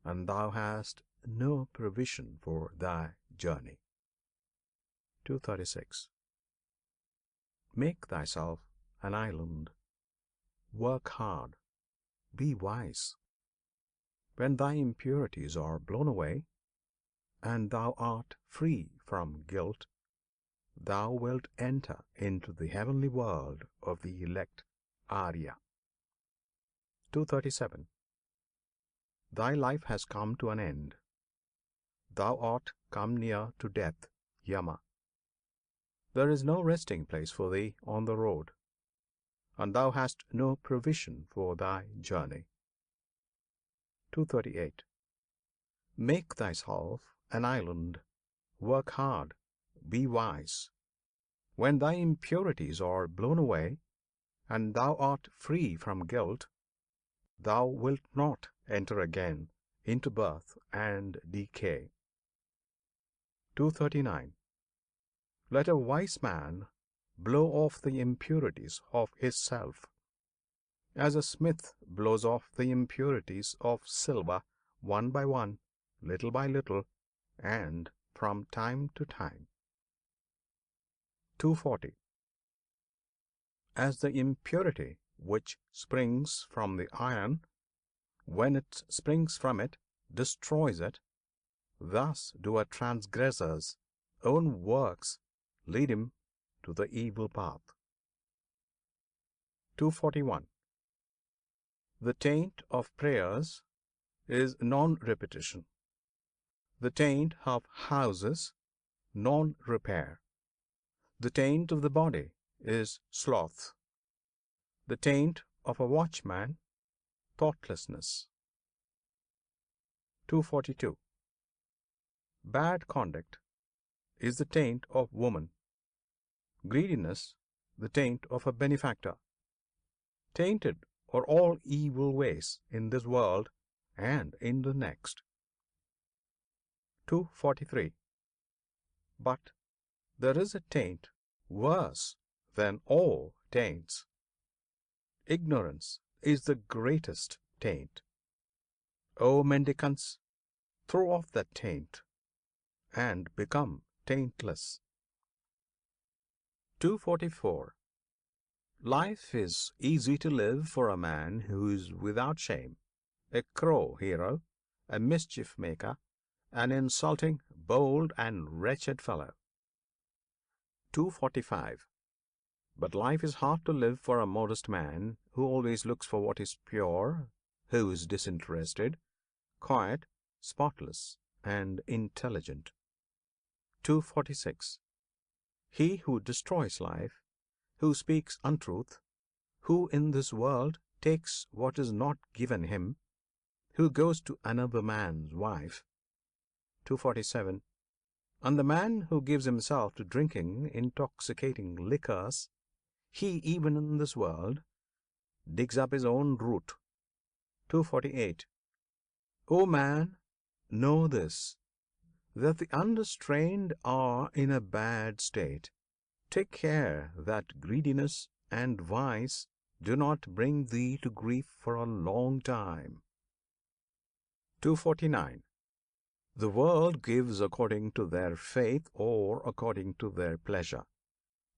and thou hast no provision for thy journey. 236. Make thyself an island. Work hard. Be wise. When thy impurities are blown away, and thou art free from guilt, thou wilt enter into the heavenly world of the elect Arya. 237. Thy life has come to an end. Thou art come near to death, Yama. There is no resting place for thee on the road, and thou hast no provision for thy journey. 238. Make thyself an island. Work hard. Be wise. When thy impurities are blown away, and thou art free from guilt, thou wilt not enter again into birth and decay. 239. Let a wise man blow off the impurities of his self, as a smith blows off the impurities of silver one by one, little by little, and from time to time. 240. As the impurity which springs from the iron, when it springs from it, destroys it, thus do a transgressor's own works lead him to the evil path. 241. The taint of prayers is non-repetition. The taint of houses, non-repair. The taint of the body is sloth. The taint of a watchman, thoughtlessness. 242. Bad conduct is the taint of woman. Greediness, the taint of a benefactor. Tainted are all evil ways in this world and in the next. 243. But there is a taint worse than all taints. Ignorance is the greatest taint. O mendicants, throw off that taint and become taintless. 244. Life is easy to live for a man who is without shame, a crow hero, a mischief maker, an insulting, bold, and wretched fellow. 245. But life is hard to live for a modest man who always looks for what is pure, who is disinterested, quiet, spotless, and intelligent. 246. He who destroys life, who speaks untruth, who in this world takes what is not given him, who goes to another man's wife. 247. And the man who gives himself to drinking intoxicating liquors, he even in this world digs up his own root. 248. O man, know this, that the unrestrained are in a bad state. Take care that greediness and vice do not bring thee to grief for a long time. 249. The world gives according to their faith or according to their pleasure.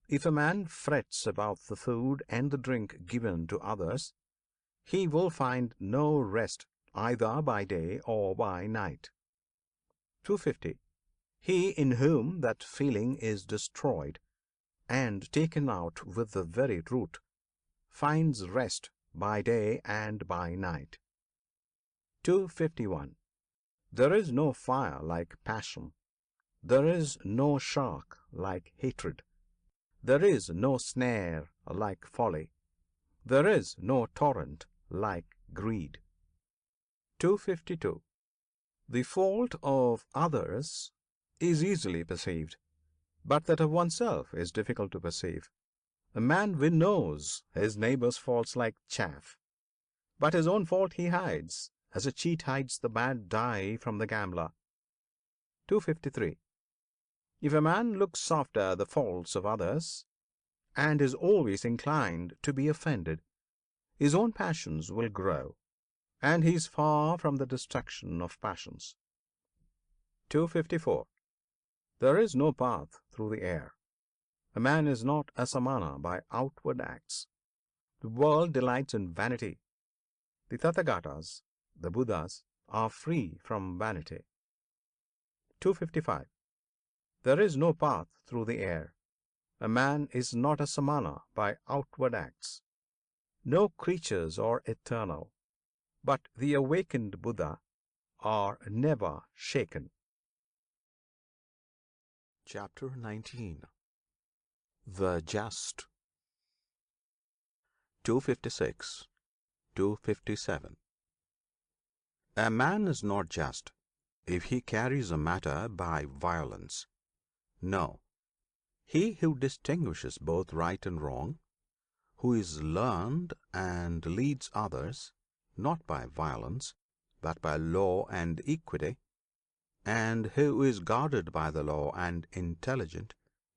If a man frets about the food and the drink given to others, he will find no rest either by day or by night. 250. He in whom that feeling is destroyed and taken out with the very root finds rest by day and by night. 251. There is no fire like passion. There is no shark like hatred. There is no snare like folly. There is no torrent like greed. 252. The fault of others is easily perceived, but that of oneself is difficult to perceive. A man winnows his neighbour's faults like chaff, but his own fault he hides, as a cheat hides the bad die from the gambler. 253. If a man looks after the faults of others, and is always inclined to be offended, his own passions will grow, and he is far from the destruction of passions. 254. There is no path through the air. A man is not a samana by outward acts. The world delights in vanity. The Tathagatas, the Buddhas, are free from vanity. 255. There is no path through the air. A man is not a samana by outward acts. No creatures are eternal, but the awakened Buddha are never shaken. Chapter 19. The Just. 256. 257. A man is not just if he carries a matter by violence. No, he who distinguishes both right and wrong, who is learned and leads others, not by violence, but by law and equity, and who is guarded by the law and intelligent,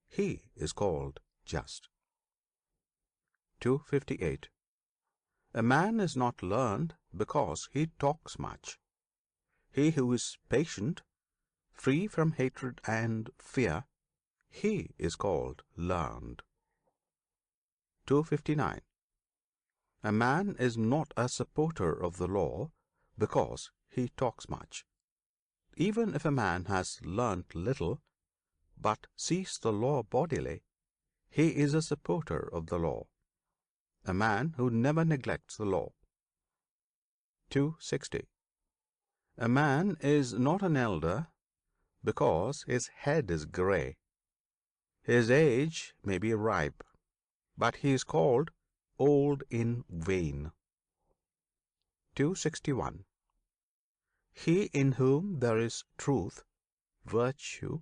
he is called just. 258. A man is not learned because he talks much. He who is patient, free from hatred and fear, he is called learned. 259. A man is not a supporter of the law because he talks much. Even if a man has learnt little, but sees the law bodily, he is a supporter of the law. a man who never neglects the law. 260. A man is not an elder because his head is grey. His age may be ripe, but he is called old in vain. 261. He in whom there is truth, virtue,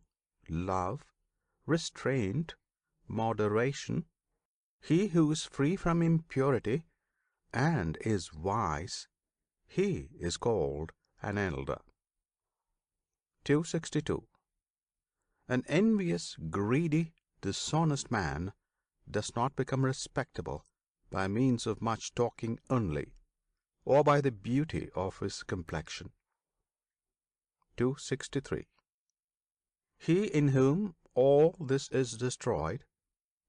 love, restraint, moderation, he who is free from impurity and is wise, he is called an elder. 262. An envious, greedy, dishonest man does not become respectable by means of much talking only, or by the beauty of his complexion. 263. He in whom all this is destroyed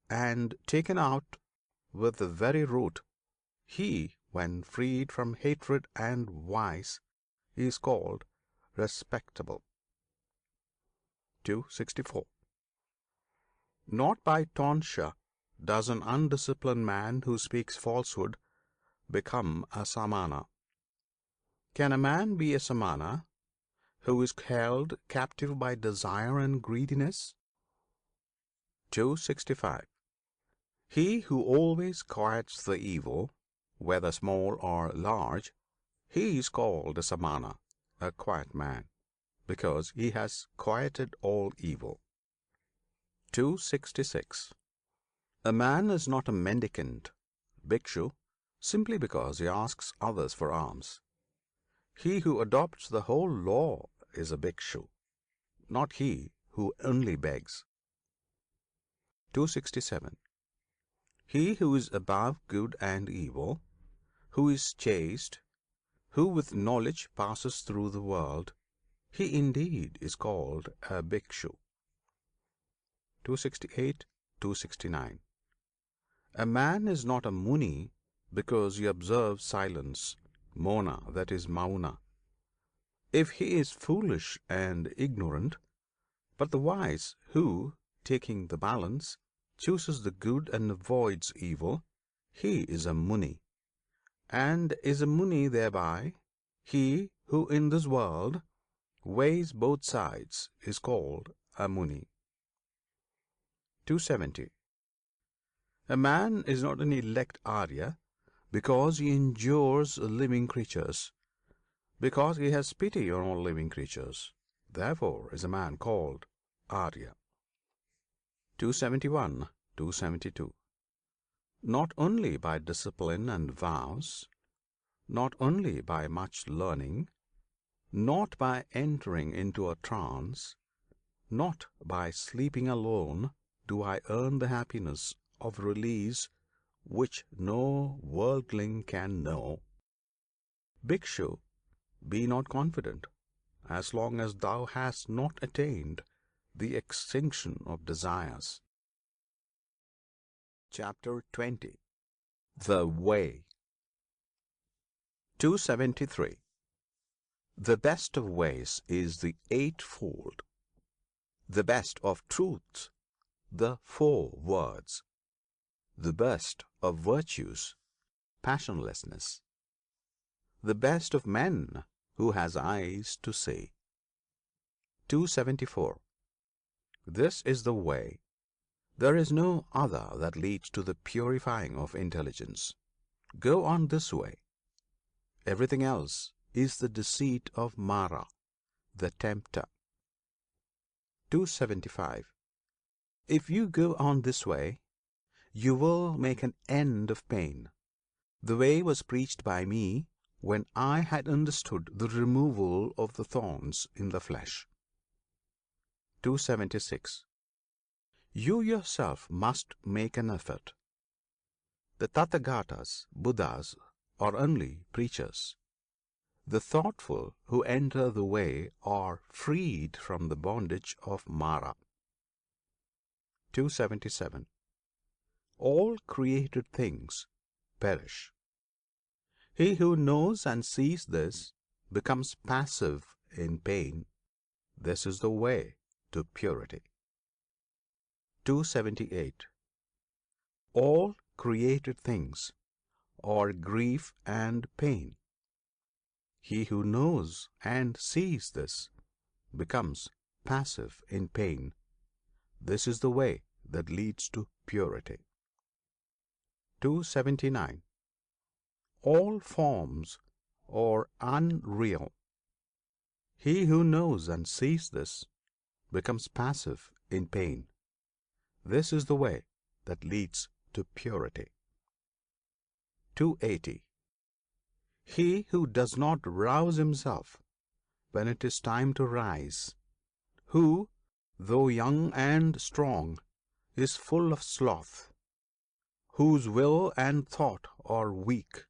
and taken out with the very root, he, when freed from hatred and vice, is called respectable. 264. Not by tonsure does an undisciplined man who speaks falsehood become a samana. Can a man be a samana who is held captive by desire and greediness? 265. He who always quiets the evil, whether small or large, he is called a samana, a quiet man, because he has quieted all evil. 266. A man is not a mendicant, bhikshu, simply because he asks others for alms. He who adopts the whole law is a bhikshu, not he who only begs. 267. He who is above good and evil, who is chaste, who with knowledge passes through the world, he indeed is called a bhikshu. 268, 269. A man is not a muni because he observes silence, mona, that is mauna, if he is foolish and ignorant, but the wise who, taking the balance, chooses the good and avoids evil, he is a muni, and is a muni thereby. He who in this world weighs both sides is called a muni. 270. A man is not an elect Arya because he endures living creatures, because he has pity on all living creatures. Therefore is a man called Arya. 271, 272. Not only by discipline and vows, not only by much learning, not by entering into a trance, not by sleeping alone do I earn the happiness of release which no worldling can know. Bhikshu, be not confident, as long as thou hast not attained the extinction of desires. Chapter 20. The Way. 273. The best of ways is the eightfold, the best of truths, the 4 words, the best of virtues, passionlessness, the best of men who has eyes to see. 274. This is the way. There is no other that leads to the purifying of intelligence. Go on this way. Everything else is the deceit of Mara, the tempter. 275. If you go on this way, you will make an end of pain. The way was preached by me when I had understood the removal of the thorns in the flesh. 276. You yourself must make an effort. The Tathagatas, Buddhas, are only preachers. The thoughtful who enter the way are freed from the bondage of Mara. 277. All created things perish. He who knows and sees this becomes passive in pain. This is the way to purity. 278. All created things or grief and pain. He who knows and sees this becomes passive in pain. This is the way that leads to purity. 279. All forms are unreal. He who knows and sees this becomes passive in pain. This is the way that leads to purity. 280. He who does not rouse himself when it is time to rise, who, though young and strong, is full of sloth, whose will and thought are weak,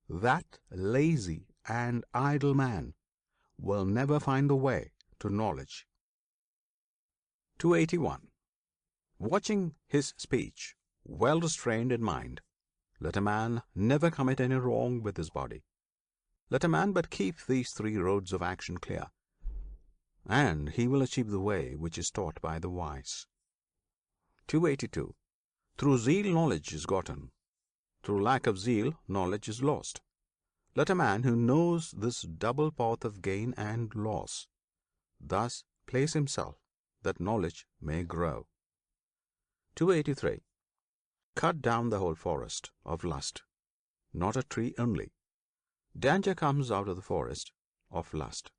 that lazy and idle man will never find the way to knowledge. 281. Watching his speech, well restrained in mind, let a man never commit any wrong with his body. Let a man but keep these three roads of action clear, and he will achieve the way which is taught by the wise. 282. Through zeal knowledge is gotten. Through lack of zeal knowledge is lost. Let a man who knows this double path of gain and loss thus place himself that knowledge may grow. 283. Cut down the whole forest of lust, not a tree only. Danger comes out of the forest of lust.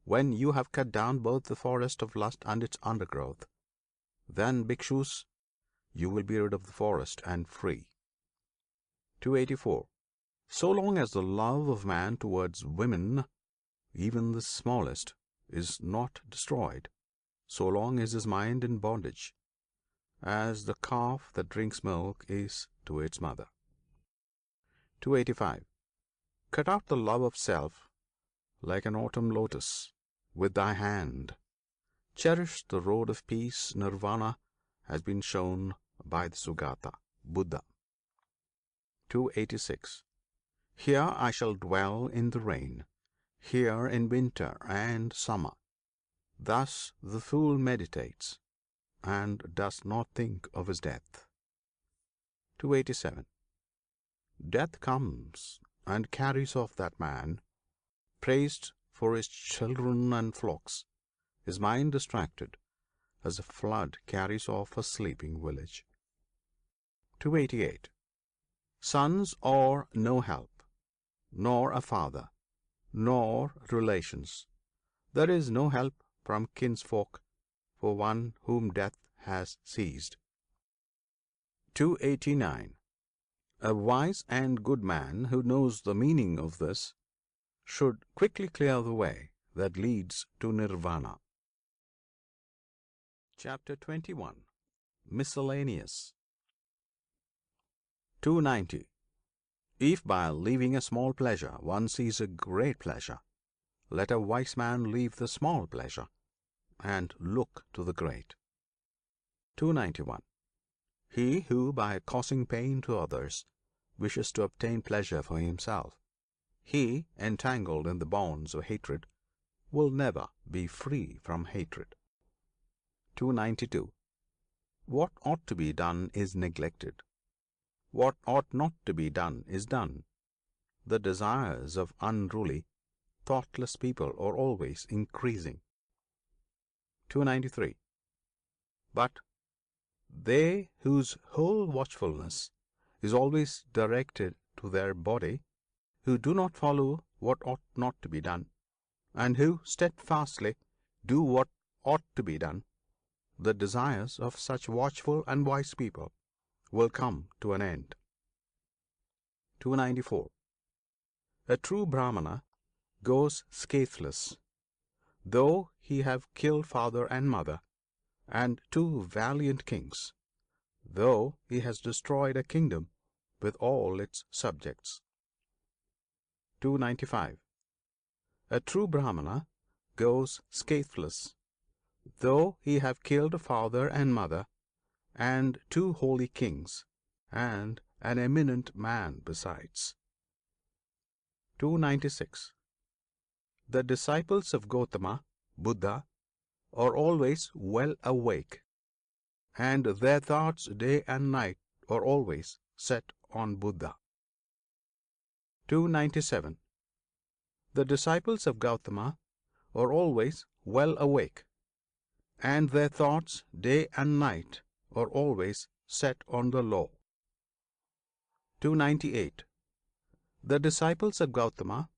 When you have cut down both the forest of lust and its undergrowth, then, bhikshus, you will be rid of the forest and free. 284. So long as the love of man towards women, even the smallest, is not destroyed, so long is his mind in bondage, as the calf that drinks milk is to its mother. 285. Cut out the love of self like an autumn lotus with thy hand. Cherish the road of peace. Nirvana has been shown by the Sugata, Buddha. 286. Here I shall dwell in the rain, here in winter and summer. Thus the fool meditates and does not think of his death. 287. Death comes and carries off that man, praised for his children and flocks, his mind distracted, as a flood carries off a sleeping village. 288. Sons are no help, nor a father, nor relations. There is no help from kinsfolk for one whom death has seized. 289. A wise and good man who knows the meaning of this should quickly clear the way that leads to Nirvana. Chapter 21. Miscellaneous. 290. If by leaving a small pleasure one sees a great pleasure, let a wise man leave the small pleasure and look to the great. 291. He who by causing pain to others wishes to obtain pleasure for himself, he, entangled in the bonds of hatred, will never be free from hatred. 292. What ought to be done is neglected. What ought not to be done is done. The desires of unruly, thoughtless people are always increasing. 293. But they whose whole watchfulness is always directed to their body, who do not follow what ought not to be done, and who steadfastly do what ought to be done, the desires of such watchful and wise people will come to an end. 294. A true Brahmana goes scatheless, though he have killed father and mother, and two valiant kings, though he has destroyed a kingdom with all its subjects. 295. A true Brahmana goes scatheless, though he have killed a father and mother, and two holy kings, and an eminent man besides. 296. The disciples of Gautama, Buddha, are always well awake, and their thoughts day and night are always set on Buddha. 297. The disciples of Gautama are always well awake, and their thoughts day and night are always set on the law. 298. The disciples of Gautama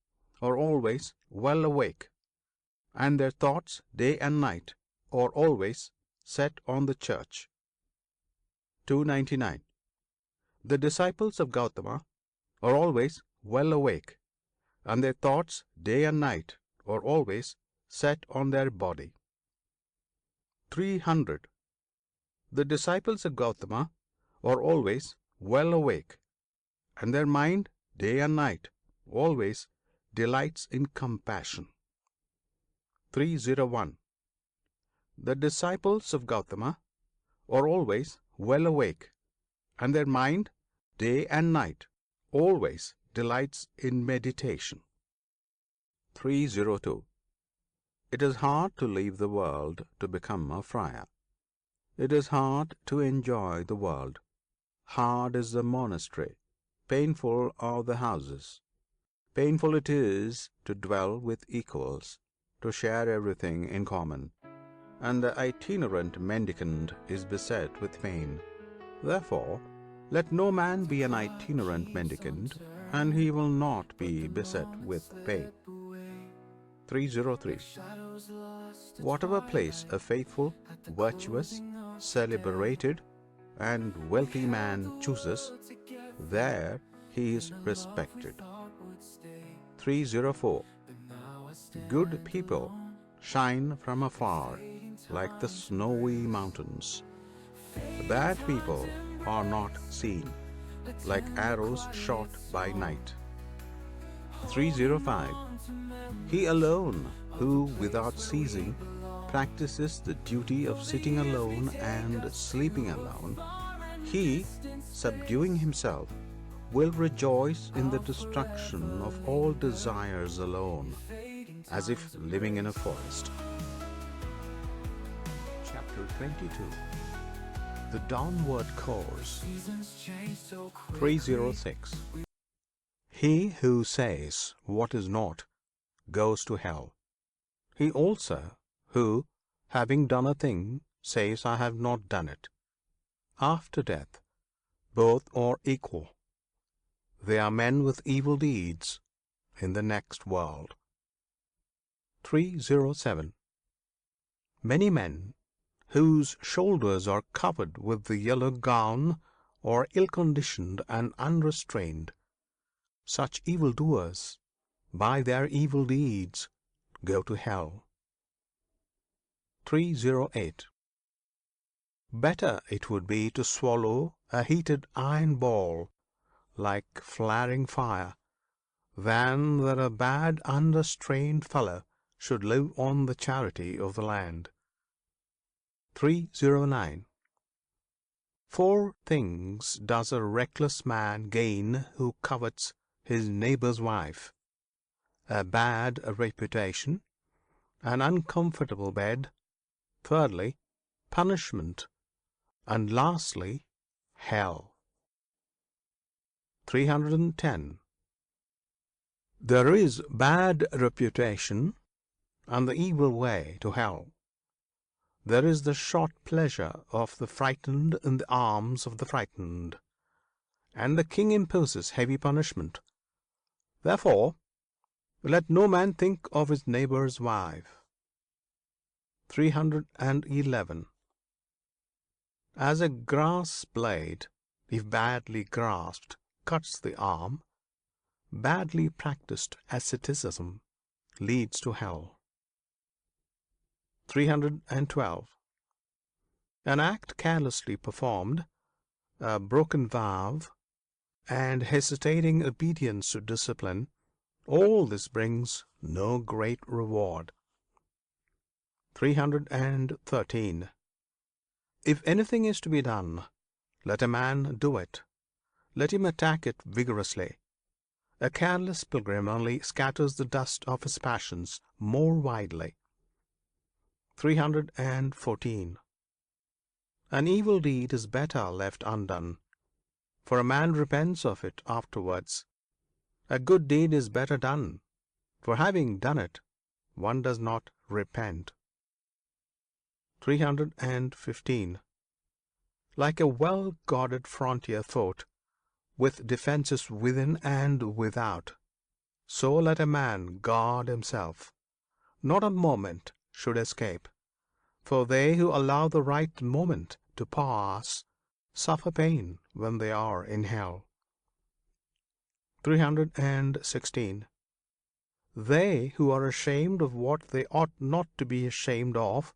are always well awake, and their thoughts day and night are always set on the church. 299. The disciples of Gautama are always well awake, and their thoughts day and night are always set on their body. 300. The disciples of Gautama are always well awake, and their mind day and night always delights in compassion. 301. The disciples of Gautama are always well awake, and their mind day and night always delights in meditation. 302. It is hard to leave the world to become a friar. It is hard to enjoy the world. Hard is the monastery. Painful are the houses. Painful it is to dwell with equals, to share everything in common. And the itinerant mendicant is beset with pain. Therefore, let no man be an itinerant mendicant, and he will not be beset with pain. 303. Whatever place a faithful, virtuous, celebrated, and wealthy man chooses, there he is respected. 304. Good people shine from afar like the snowy mountains. Bad people are not seen, like arrows shot by night. 305. He alone who without ceasing practices the duty of sitting alone and sleeping alone, he, subduing himself, will rejoice in the destruction of all desires alone, as if living in a forest. Chapter 22. The Downward Course. 306. He who says what is not goes to hell. He also who, having done a thing, says, I have not done it. After death, both are equal. They are men with evil deeds in the next world. 307. Many men whose shoulders are covered with the yellow gown are ill-conditioned and unrestrained. Such evil-doers, by their evil deeds, go to hell. 308. Better it would be to swallow a heated iron ball like flaring fire, than that a bad unrestrained fellow should live on the charity of the land. 309. Four things does a reckless man gain who covets his neighbor's wife: a bad reputation, an uncomfortable bed, thirdly, punishment, and lastly, hell. 310. There is bad reputation and the evil way to hell. There is the short pleasure of the frightened in the arms of the frightened, and the king imposes heavy punishment. Therefore, let no man think of his neighbor's wife. 311. As a grass blade, if badly grasped, cuts the arm, badly practiced asceticism leads to hell. 312. An act carelessly performed, a broken vow, and hesitating obedience to discipline, all this brings no great reward. 313. If anything is to be done, let a man do it. Let him attack it vigorously. A careless pilgrim only scatters the dust of his passions more widely. 314. An evil deed is better left undone, for a man repents of it afterwards. A good deed is better done, for having done it, one does not repent. 315. Like a well guarded frontier fort, with defences within and without, so let a man guard himself. Not a moment should escape, for they who allow the right moment to pass suffer pain when they are in hell. 316. They who are ashamed of what they ought not to be ashamed of,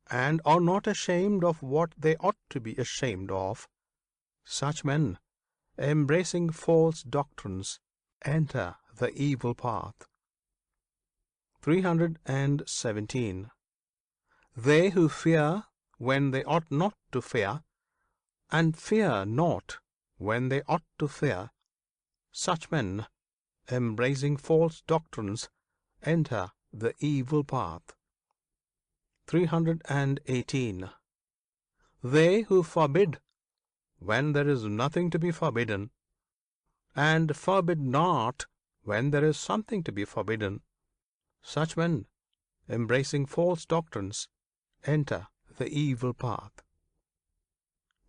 and are not ashamed of what they ought to be ashamed of, such men, embracing false doctrines, enter the evil path. 317. They who fear when they ought not to fear, and fear not when they ought to fear, such men, embracing false doctrines, enter the evil path. 318. They who forbid when there is nothing to be forbidden, and forbid not when there is something to be forbidden, such men, embracing false doctrines, enter the evil path.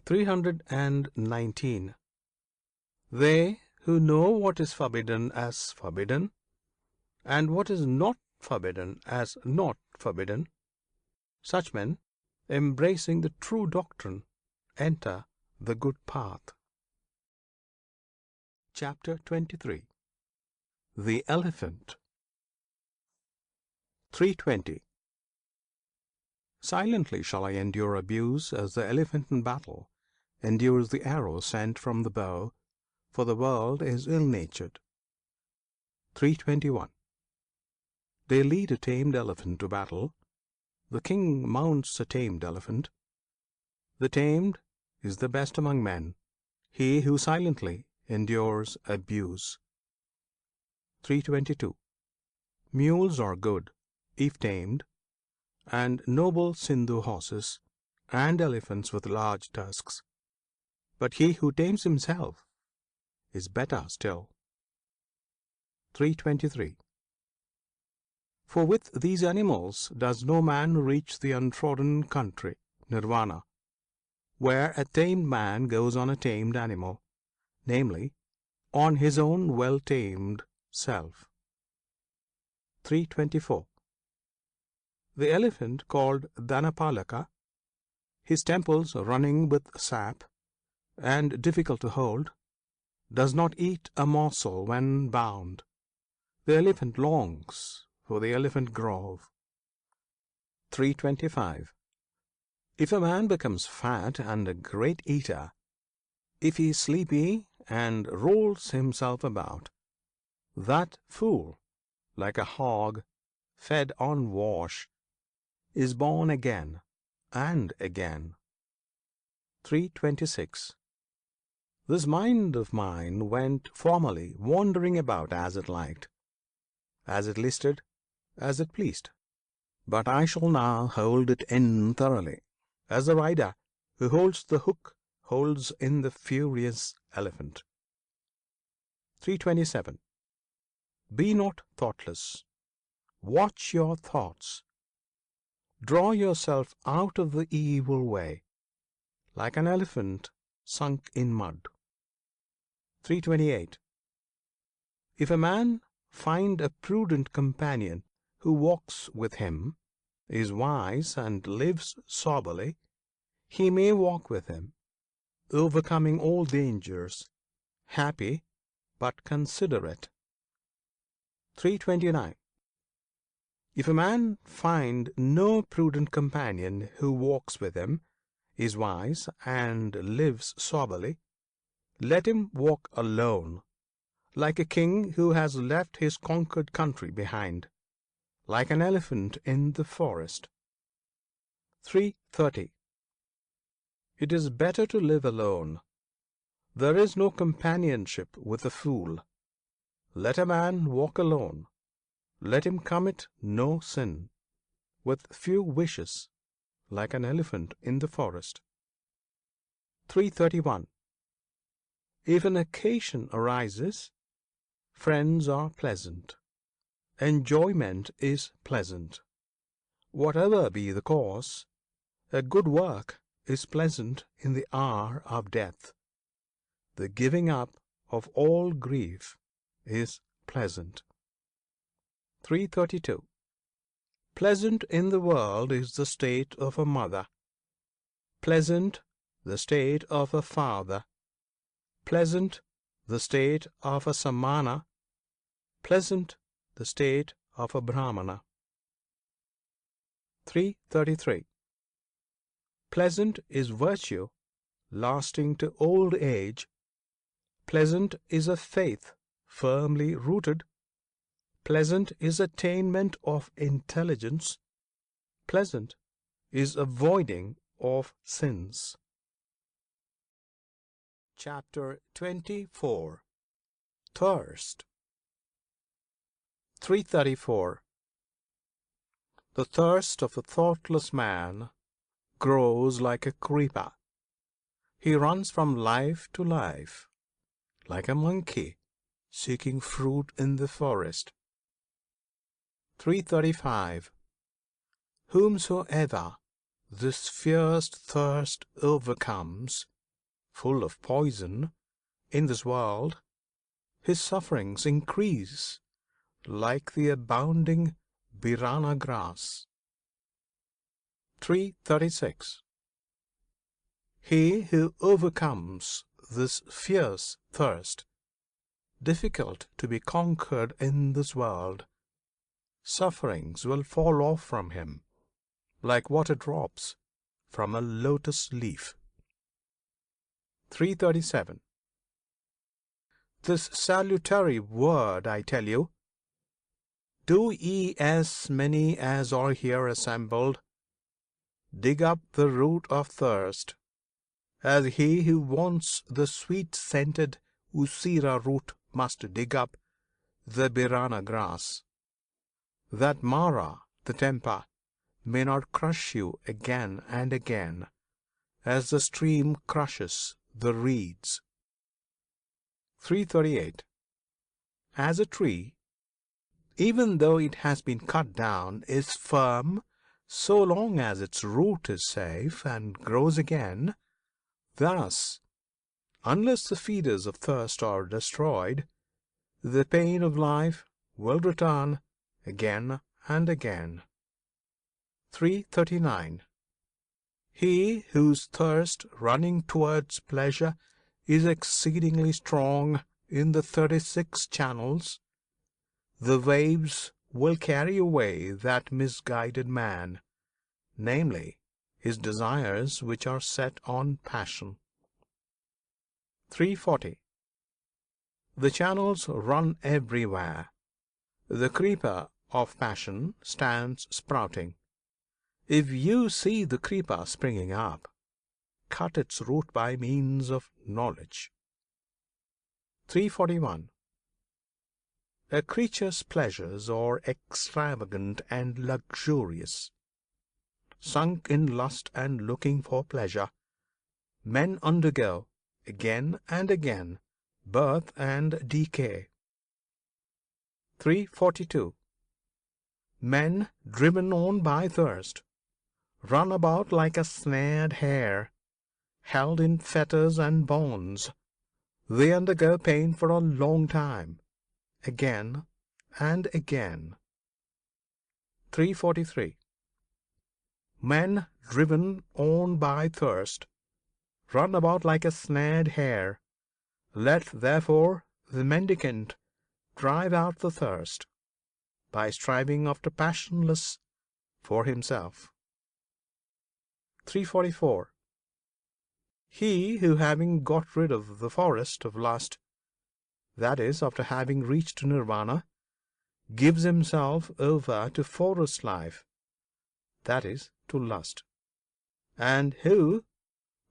319. They who know what is forbidden as forbidden, and what is not forbidden as not forbidden, such men, embracing the true doctrine, enter the good path. Chapter 23. The Elephant. 320. Silently shall I endure abuse as the elephant in battle endures the arrow sent from the bow, for the world is ill-natured. 321. They lead a tamed elephant to battle. The king mounts a tamed elephant. The tamed is the best among men, he who silently endures abuse. 322. Mules are good, if tamed, and noble Sindhu horses, and elephants with large tusks. But he who tames himself is better still. 323. For with these animals does no man reach the untrodden country, Nirvana, where a tamed man goes on a tamed animal, namely, on his own well-tamed self. 324. The elephant called Dhammapada, his temples running with sap, and difficult to hold, does not eat a morsel when bound. The elephant longs for the elephant grove. 325. If a man becomes fat and a great eater, if he is sleepy and rolls himself about, that fool, like a hog fed on wash, is born again and again. 326. This mind of mine went formerly wandering about as it liked, as it listed, as it pleased. But I shall now hold it in thoroughly, as the rider who holds the hook holds in the furious elephant. 327. Be not thoughtless. Watch your thoughts. Draw yourself out of the evil way, like an elephant sunk in mud. 328. If a man find a prudent companion who walks with him, is wise and lives soberly, he may walk with him, overcoming all dangers, happy but considerate. 329. If a man find no prudent companion who walks with him, is wise, and lives soberly, let him walk alone, like a king who has left his conquered country behind, like an elephant in the forest. 330. It is better to live alone. There is no companionship with a fool. Let a man walk alone. Let him commit no sin, with few wishes, like an elephant in the forest. 331. If an occasion arises, Friends are pleasant. Enjoyment is pleasant. Whatever be the cause, a good work is pleasant in the hour of death. The giving up of all grief is pleasant. 332. Pleasant in the world is the state of a mother, pleasant the state of a father, pleasant the state of a samana, pleasant the state of a brahmana. 333. Pleasant is virtue lasting to old age, pleasant is a faith firmly rooted, pleasant is attainment of intelligence, pleasant is avoiding of sins. Chapter 24. Thirst. 334. The thirst of a thoughtless man grows like a creeper. He runs from life to life, like a monkey seeking fruit in the forest. 335. Whomsoever this fierce thirst overcomes, full of poison, in this world, his sufferings increase like the abounding birana grass. 336. He who overcomes this fierce thirst, difficult to be conquered in this world, sufferings will fall off from him like water drops from a lotus leaf. 337. This salutary word I tell you, do ye as many as are here assembled, dig up the root of thirst, as he who wants the sweet-scented Usira root must dig up the Birana grass, that Mara, the temper, may not crush you again and again, as the stream crushes the reeds. 338. As a tree, even though it has been cut down, is firm so long as its root is safe and grows again, thus, unless the feeders of thirst are destroyed, the pain of life will return again and again. 339. He whose thirst running towards pleasure is exceedingly strong in the 36 channels, the waves will carry away that misguided man, namely, his desires which are set on passion. 340. The channels run everywhere. The creeper of passion stands sprouting. If you see the creeper springing up, cut its root by means of knowledge. 341. A creature's pleasures are extravagant and luxurious. Sunk in lust and looking for pleasure, men undergo, again and again, birth and decay. 342. Men driven on by thirst run about like a snared hare, held in fetters and bonds. They undergo pain for a long time, again and again. 343. Men driven on by thirst run about like a snared hare. Let therefore the mendicant drive out the thirst by striving after passionless for himself. 344. He who, having got rid of the forest of lust, that is, after having reached nirvana, gives himself over to forest life, that is, to lust, and who,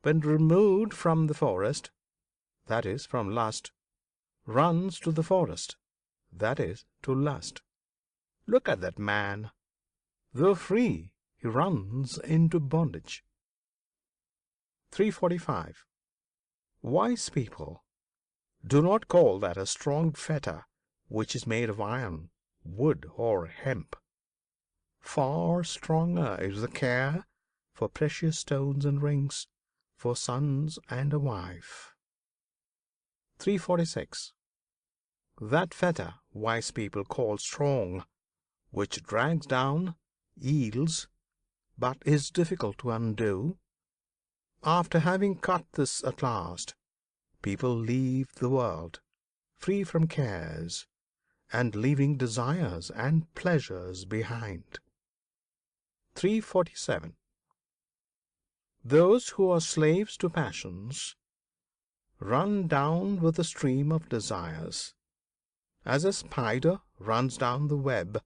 when removed from the forest, that is, from lust, runs to the forest, that is, to lust. Look at that man. Though free, he runs into bondage. 345. Wise people do not call that a strong fetter which is made of iron, wood, or hemp. Far stronger is the care for precious stones and rings, for sons and a wife. 346. That fetter wise people call strong, which drags down, yields, but is difficult to undo. After having cut this at last, people leave the world, free from cares, and leaving desires and pleasures behind. 347. Those who are slaves to passions run down with the stream of desires, as a spider runs down the web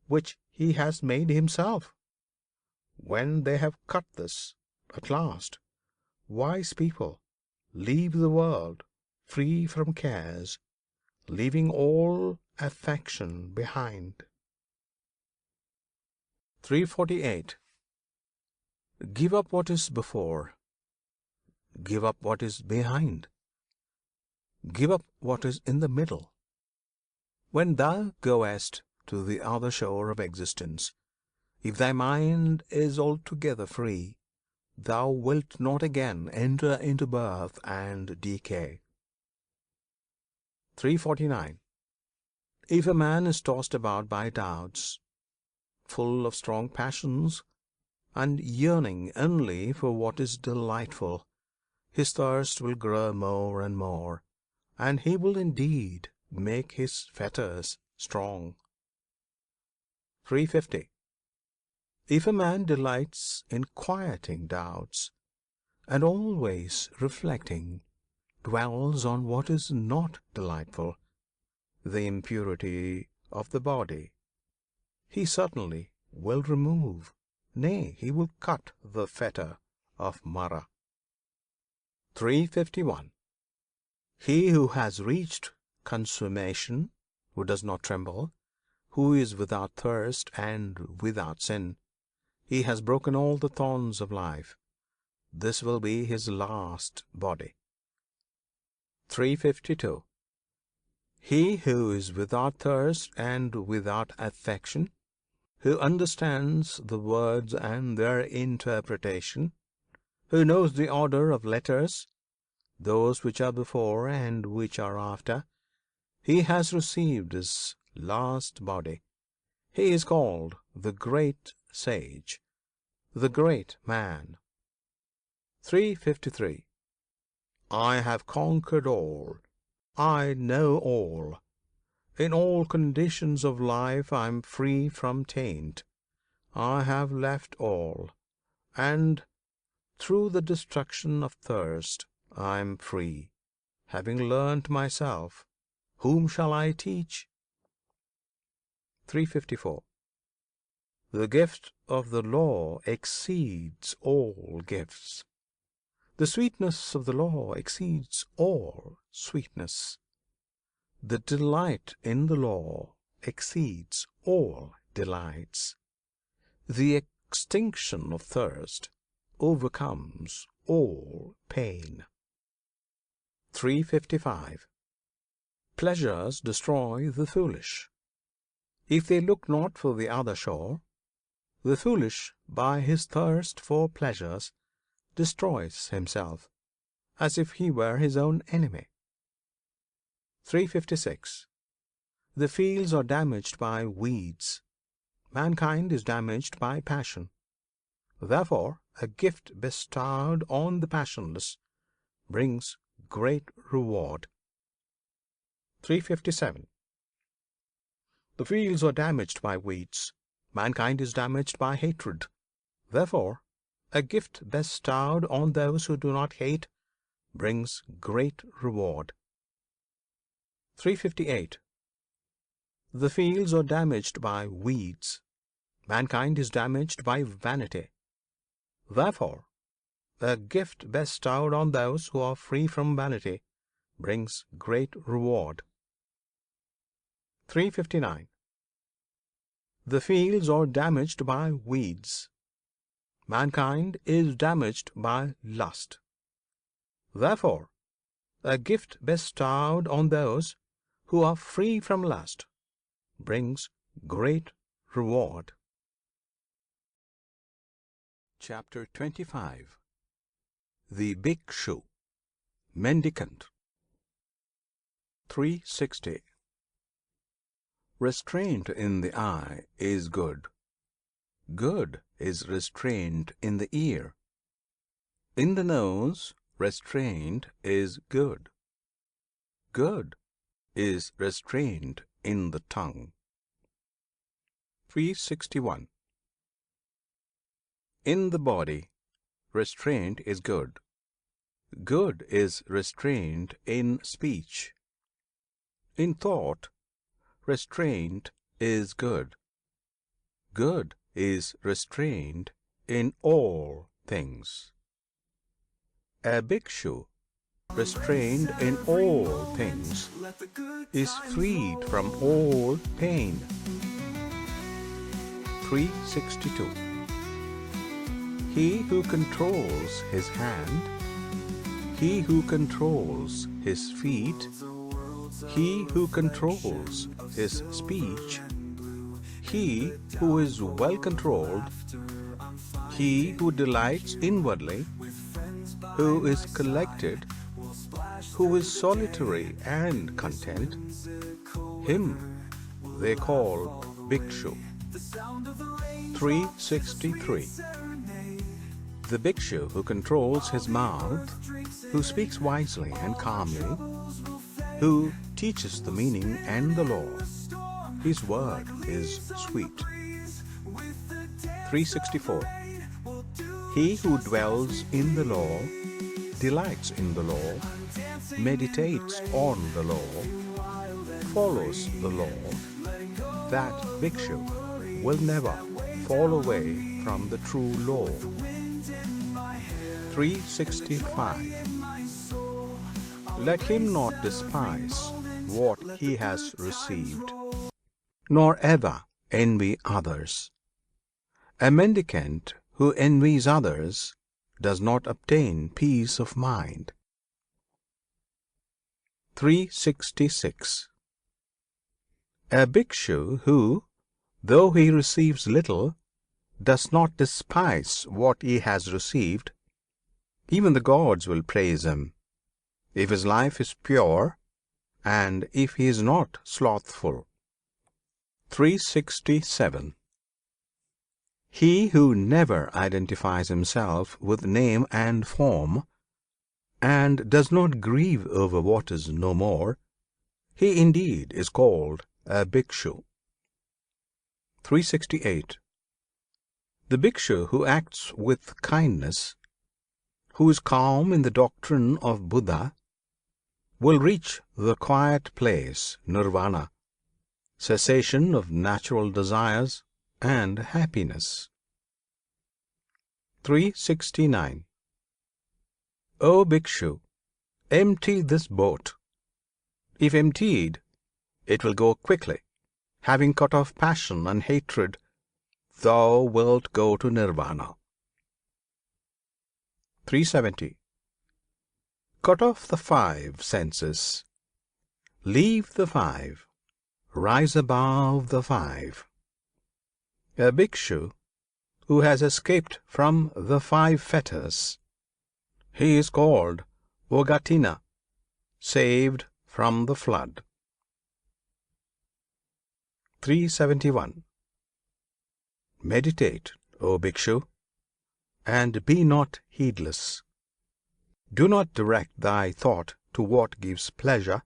which he has made himself. When they have cut this, at last, wise people leave the world free from cares, leaving all affection behind. 348. Give up what is before, give up what is behind, give up what is in the middle. When thou goest to the other shore of existence, if thy mind is altogether free, thou wilt not again enter into birth and decay. 349. If a man is tossed about by doubts, full of strong passions, and yearning only for what is delightful, his thirst will grow more and more, and he will indeed make his fetters strong. 350. If a man delights in quieting doubts, and always reflecting, dwells on what is not delightful, the impurity of the body, he certainly will remove, nay, he will cut the fetter of Mara. 351. He who has reached consummation, who does not tremble, who is without thirst and without sin, he has broken all the thorns of life. This will be his last body. 352. He who is without thirst and without affection, who understands the words and their interpretation, who knows the order of letters, those which are before and which are after, he has received his last body. He is called the great sage, the great man. 353. I have conquered all, I know all. In all conditions of life I am free from taint. I have left all, and through the destruction of thirst I am free. Having learnt myself, whom shall I teach? 354. The gift of the law exceeds all gifts. The sweetness of the law exceeds all sweetness. The delight in the law exceeds all delights. The extinction of thirst overcomes all pain. 355. Pleasures destroy the foolish. If they look not for the other shore, the foolish, by his thirst for pleasures, destroys himself, as if he were his own enemy. 356. The fields are damaged by weeds. Mankind is damaged by passion. Therefore, a gift bestowed on the passionless brings great reward. 357. The fields are damaged by weeds. Mankind is damaged by hatred. Therefore, a gift bestowed on those who do not hate brings great reward. 358. The fields are damaged by weeds. Mankind is damaged by vanity. Therefore, a gift bestowed on those who are free from vanity brings great reward. 359. The fields are damaged by weeds. Mankind is damaged by lust. Therefore, a gift bestowed on those who are free from lust brings great reward. Chapter 25. The Bhikshu, Mendicant. 360. Restraint in the eye is good. Good is restraint in the ear. In the nose, restraint is good. Good is restraint in the tongue. 361. In the body, restraint is good. Good is restraint in speech. In thought, restraint is good. Good is restraint in all things. A bhikshu, restrained in all things, is freed from all pain. 362. He who controls his hand, he who controls his feet, he who controls his speech, he who is well controlled, he who delights inwardly, who is collected, who is solitary and content, him they call Bhikshu. 363. The Bhikshu who controls his mouth, who speaks wisely and calmly, who teaches the meaning and the law, his word is sweet. 364. He who dwells in the law, delights in the law, meditates on the law, follows the law, that Bhikshu will never fall away from the true law. 365. Let him not despise what he has received, nor ever envy others. A mendicant who envies others does not obtain peace of mind. 366. A bhikshu who, though he receives little, does not despise what he has received, even the gods will praise him, if his life is pure and if he is not slothful. 367. He who never identifies himself with name and form, and does not grieve over what is no more, he indeed is called a bhikshu. 368. The bhikshu who acts with kindness, who is calm in the doctrine of Buddha, will reach the quiet place, nirvana, cessation of natural desires and happiness. 369. O bhikshu, empty this boat. If emptied, it will go quickly. Having cut off passion and hatred, thou wilt go to nirvana. 370. Cut off the five senses. Leave the five. Rise above the five. A bhikshu who has escaped from the five fetters, he is called Vogatina, saved from the flood. 371. Meditate, O bhikshu, and be not heedless. Do not direct thy thought to what gives pleasure,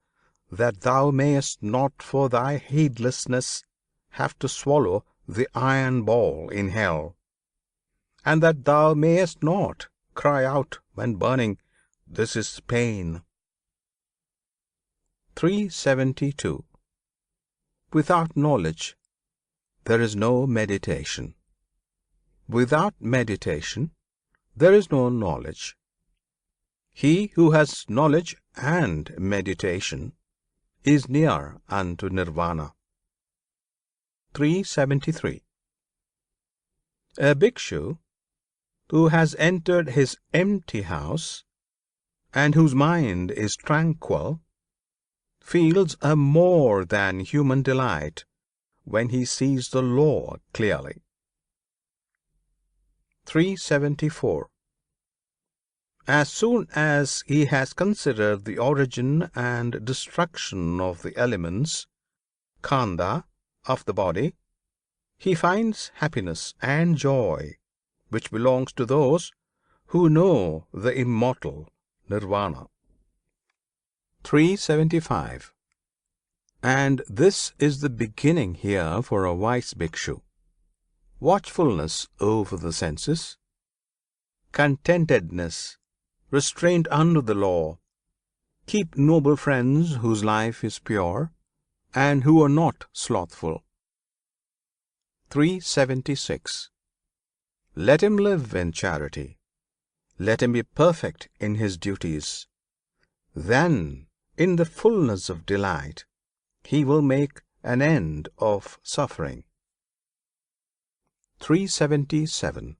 that thou mayest not for thy heedlessness have to swallow the iron ball in hell, and that thou mayest not cry out when burning, "This is pain." 372. Without knowledge there is no meditation. Without meditation there is no knowledge. He who has knowledge and meditation is near unto nirvana. 373. A bhikshu who has entered his empty house, and whose mind is tranquil, feels a more than human delight when he sees the law clearly. 374. As soon as he has considered the origin and destruction of the elements Khanda of the body, he finds happiness and joy which belongs to those who know the immortal Nirvana. 375. And this is the beginning here for a wise bhikshu: watchfulness over the senses, contentedness, restraint under the law. Keep noble friends whose life is pure, and who are not slothful. 376. Let him live in charity. Let him be perfect in his duties. Then, in the fullness of delight, he will make an end of suffering. 377.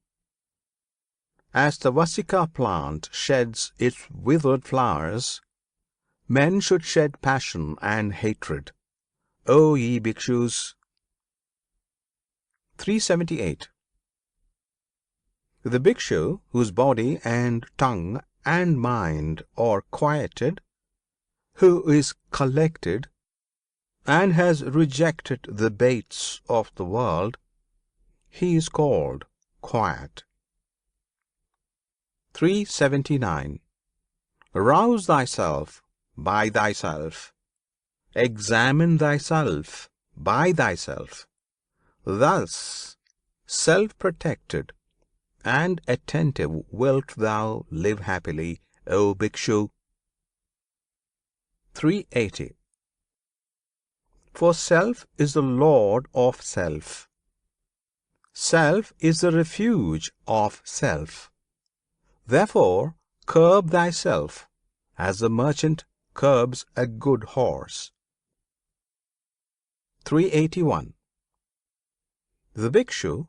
As the Vasika plant sheds its withered flowers, men should shed passion and hatred, O ye bhikshus. 378. The bhikshu whose body and tongue and mind are quieted, who is collected, and has rejected the baits of the world, he is called quiet. 379. Rouse thyself by thyself, examine thyself by thyself. Thus, self-protected and attentive wilt thou live happily, O bhikshu. 380. For self is the lord of self. Self is the refuge of self. Therefore, curb thyself, as the merchant curbs a good horse. 381. The bhikshu,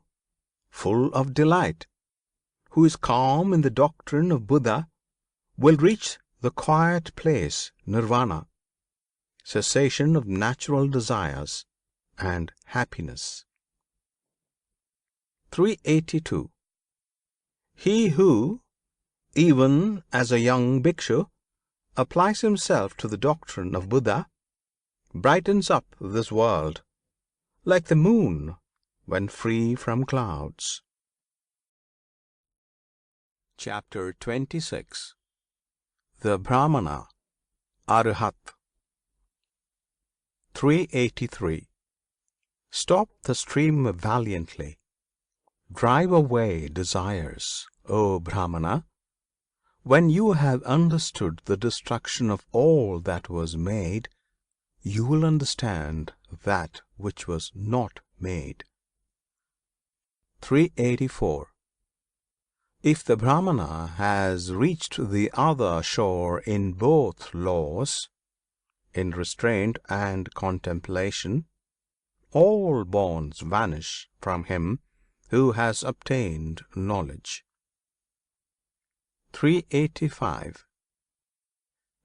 full of delight, who is calm in the doctrine of Buddha, will reach the quiet place Nirvana, cessation of natural desires, and happiness. 382. He who, even as a young bhikshu, applies himself to the doctrine of Buddha, brightens up this world, like the moon when free from clouds. Chapter 26. The Brahmana Arhat. 383. Stop the stream valiantly. Drive away desires, O Brahmana. When you have understood the destruction of all that was made, you will understand that which was not made. 384. If the Brahmana has reached the other shore in both laws, in restraint and contemplation, all bonds vanish from him who has obtained knowledge. 385.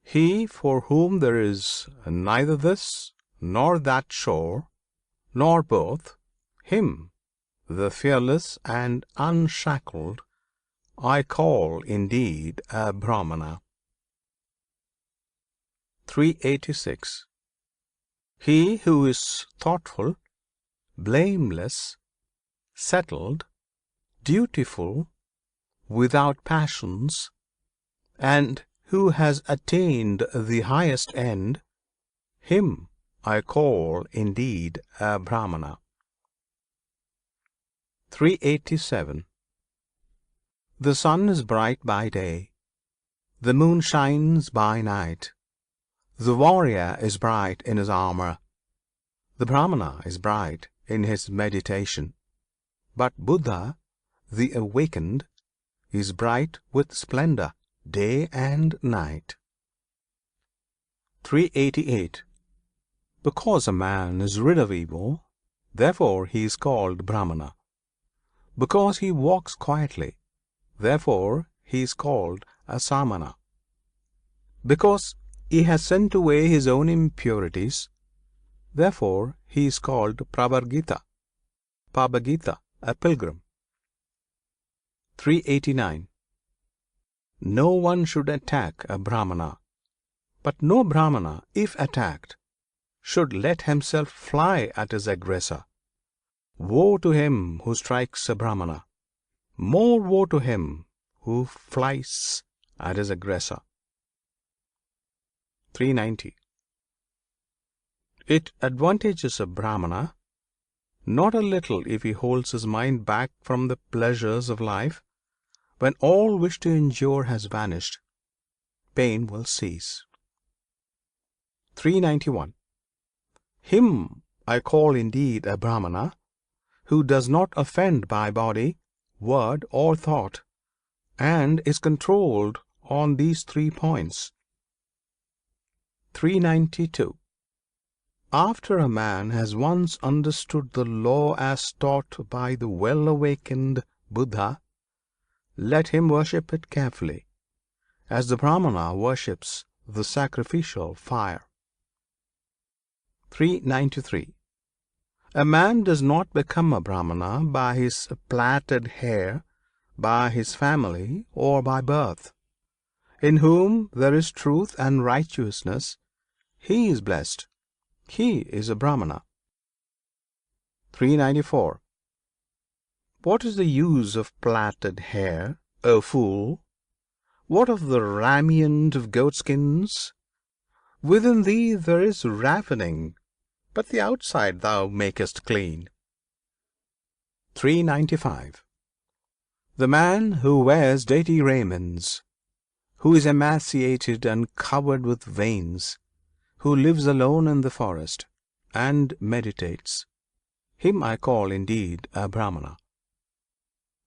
He for whom there is neither this nor that shore, nor both, him, the fearless and unshackled, I call indeed a Brahmana. 386. He who is thoughtful, blameless, settled, dutiful, without passions, and who has attained the highest end, him I call indeed a Brahmana. 387. The sun is bright by day, the moon shines by night, the warrior is bright in his armor, the Brahmana is bright in his meditation, but Buddha, the awakened, is bright with splendor day and night. 388. Because a man is rid of evil, therefore he is called Brahmana. Because he walks quietly, therefore he is called a Samana. Because he has sent away his own impurities. Therefore, he is called Pravargita, Pabagita, a pilgrim. 389. No one should attack a Brahmana, but no Brahmana, if attacked, should let himself fly at his aggressor. Woe to him who strikes a Brahmana! More woe to him who flies at his aggressor. 390. It advantages a Brahmana not a little if he holds his mind back from the pleasures of life. When all wish to endure has vanished, pain will cease. 391. Him I call indeed a Brahmana who does not offend by body, word or thought, and is controlled on these 3 points. 392. After a man has once understood the law as taught by the well-awakened Buddha, let him worship it carefully, as the Brahmana worships the sacrificial fire. 393. A man does not become a Brahmana by his plaited hair, by his family, or by birth. In whom there is truth and righteousness, he is blessed. He is a Brahmana. 394. What is the use of plaited hair, O fool? What of the raiment of goatskins? Within thee there is ravening, but the outside thou makest clean. 395. The man who wears dainty raiments, who is emaciated and covered with veins, who lives alone in the forest, and meditates, him I call indeed a Brahmana.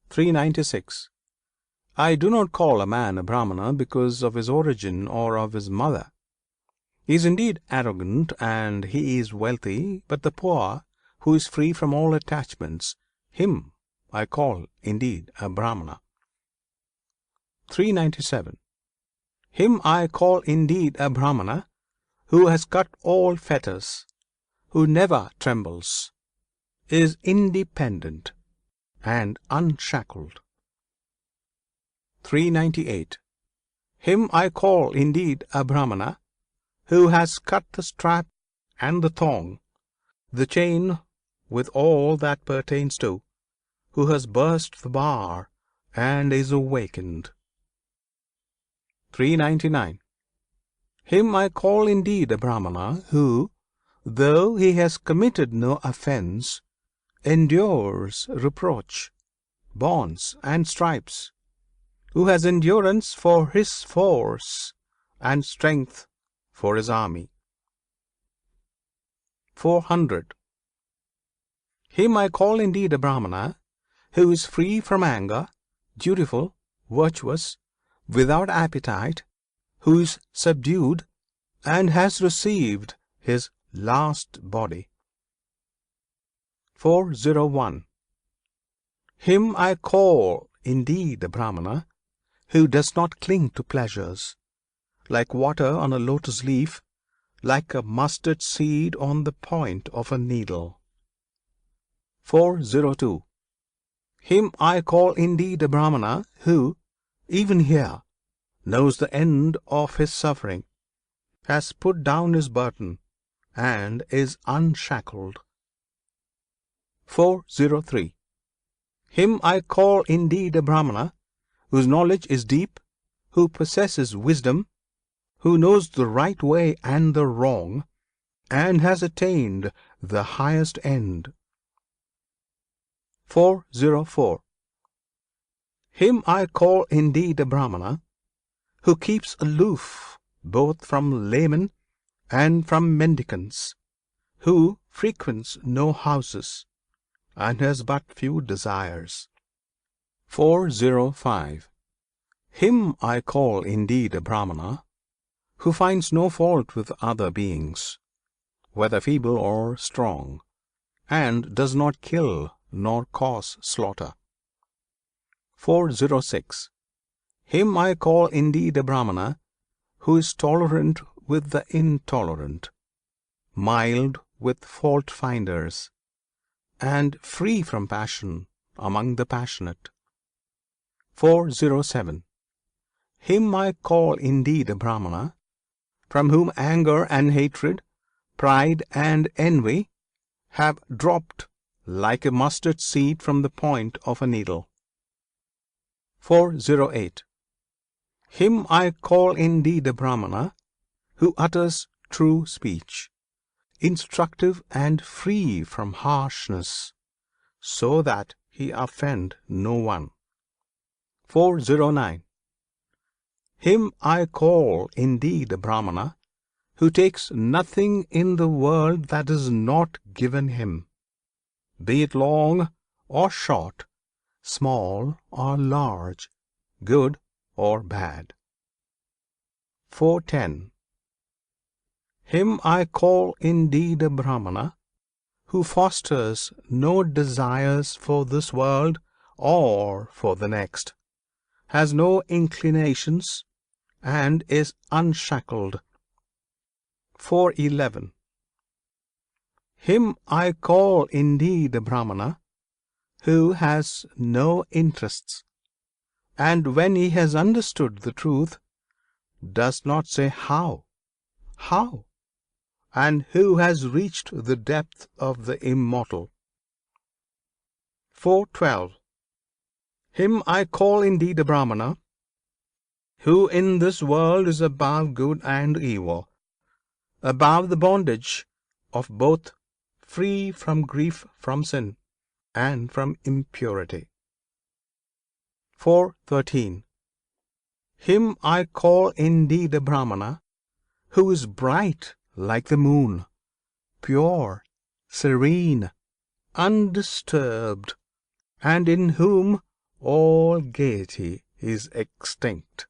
396. I do not call a man a Brahmana because of his origin or of his mother. He is indeed arrogant and he is wealthy, but the poor, who is free from all attachments, him I call indeed a Brahmana. 397. Him I call indeed a Brahmana who has cut all fetters, who never trembles, is independent and unshackled. 398. Him I call indeed a Brahmana who has cut the strap and the thong, the chain with all that pertains to, who has burst the bar and is awakened. 399. Him I call indeed a Brahmana who, though he has committed no offence, endures reproach, bonds, and stripes, who has endurance for his force and strength for his army. 400. Him I call indeed a Brahmana who is free from anger, dutiful, virtuous, without appetite, who is subdued and has received his last body. 401. Him I call indeed a Brahmana who does not cling to pleasures, like water on a lotus leaf, like a mustard seed on the point of a needle. 402. Him I call indeed a Brahmana who, even here, knows the end of his suffering, has put down his burden, and is unshackled. 403. Him I call indeed a Brahmana whose knowledge is deep, who possesses wisdom, who knows the right way and the wrong, and has attained the highest end. 404. Him I call indeed a Brahmana who keeps aloof both from laymen and from mendicants, who frequents no houses, and has but few desires. 405. Him I call indeed a Brahmana who finds no fault with other beings, whether feeble or strong, and does not kill nor cause slaughter. 406. Him I call indeed a Brahmana who is tolerant with the intolerant, mild with fault finders, and free from passion among the passionate. 407. Him I call indeed a Brahmana, from whom anger and hatred, pride and envy have dropped like a mustard seed from the point of a needle. 408. Him I call indeed a Brahmana, who utters true speech, instructive and free from harshness, so that he offend no one. 409. Him I call indeed a Brahmana, who takes nothing in the world that is not given him, be it long or short, small or large, good or bad. 410. Him I call indeed a Brahmana, who fosters no desires for this world or for the next, has no inclinations, and is unshackled. 411. Him I call indeed a Brahmana, who has no interests, and when he has understood the truth, does not say how, and who has reached the depth of the immortal. 412. Him I call indeed a Brahmana, who in this world is above good and evil, above the bondage of both, free from grief, from sin, and from impurity. 413. Him I call indeed a Brahmana, who is bright like the moon, pure, serene, undisturbed, and in whom all gaiety is extinct.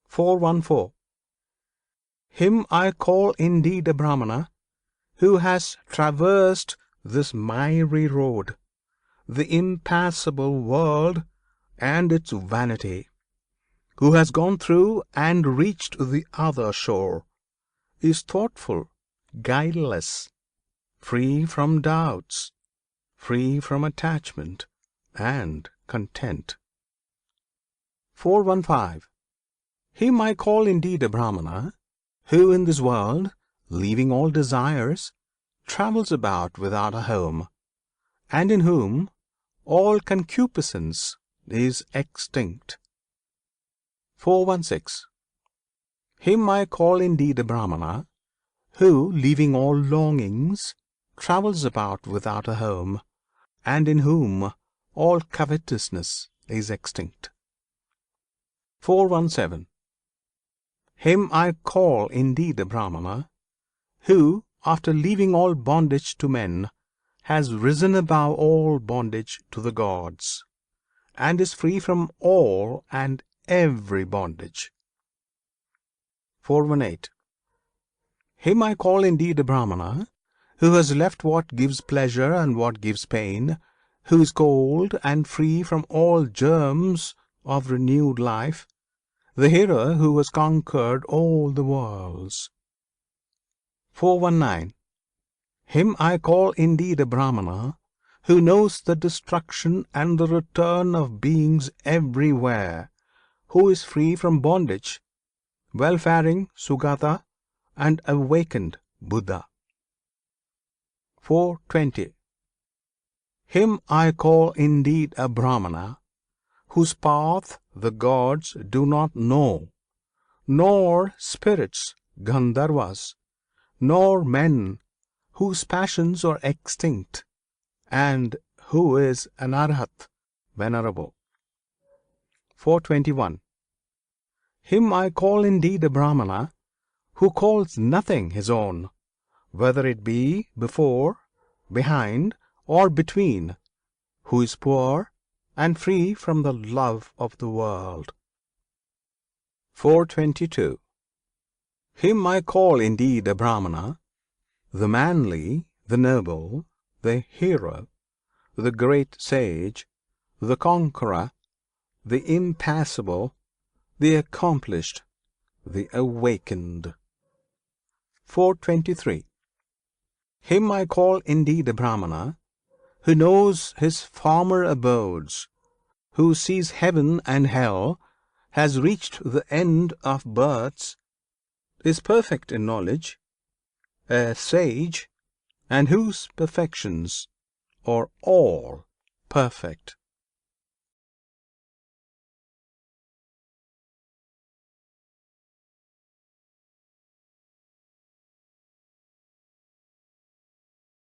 414. Him I call indeed a Brahmana, who has traversed this miry road, the impassable world and its vanity, who has gone through and reached the other shore, is thoughtful, guileless, free from doubts, free from attachment, and content. 415. Him I call indeed a Brahmana, who in this world, leaving all desires, travels about without a home, and in whom all concupiscence is extinct. 416. Him I call indeed a Brahmana, who, leaving all longings, travels about without a home, and in whom all covetousness is extinct. 417. Him I call indeed a Brahmana, who, after leaving all bondage to men, has risen above all bondage to the gods, and is free from all and every bondage. 418. Him I call indeed a Brahmana, who has left what gives pleasure and what gives pain, who is cold and free from all germs of renewed life, the hero who has conquered all the worlds. 419. Him I call indeed a Brahmana, who knows the destruction and the return of beings everywhere, who is free from bondage, well-faring Sugata, and awakened Buddha. 420. Him I call indeed a Brahmana, whose path the gods do not know, nor spirits, Gandharvas, nor men, whose passions are extinct, and who is an Arhat, venerable. 421. Him I call indeed a Brahmana, who calls nothing his own, whether it be before, behind, or between, who is poor and free from the love of the world. 422. Him I call indeed a Brahmana, the manly, the noble, the hero, the great sage, the conqueror, the impassible, the accomplished, the awakened. 423. Him I call indeed a Brahmana, who knows his former abodes, who sees heaven and hell, has reached the end of births, is perfect in knowledge, a sage, and whose perfections are all perfect.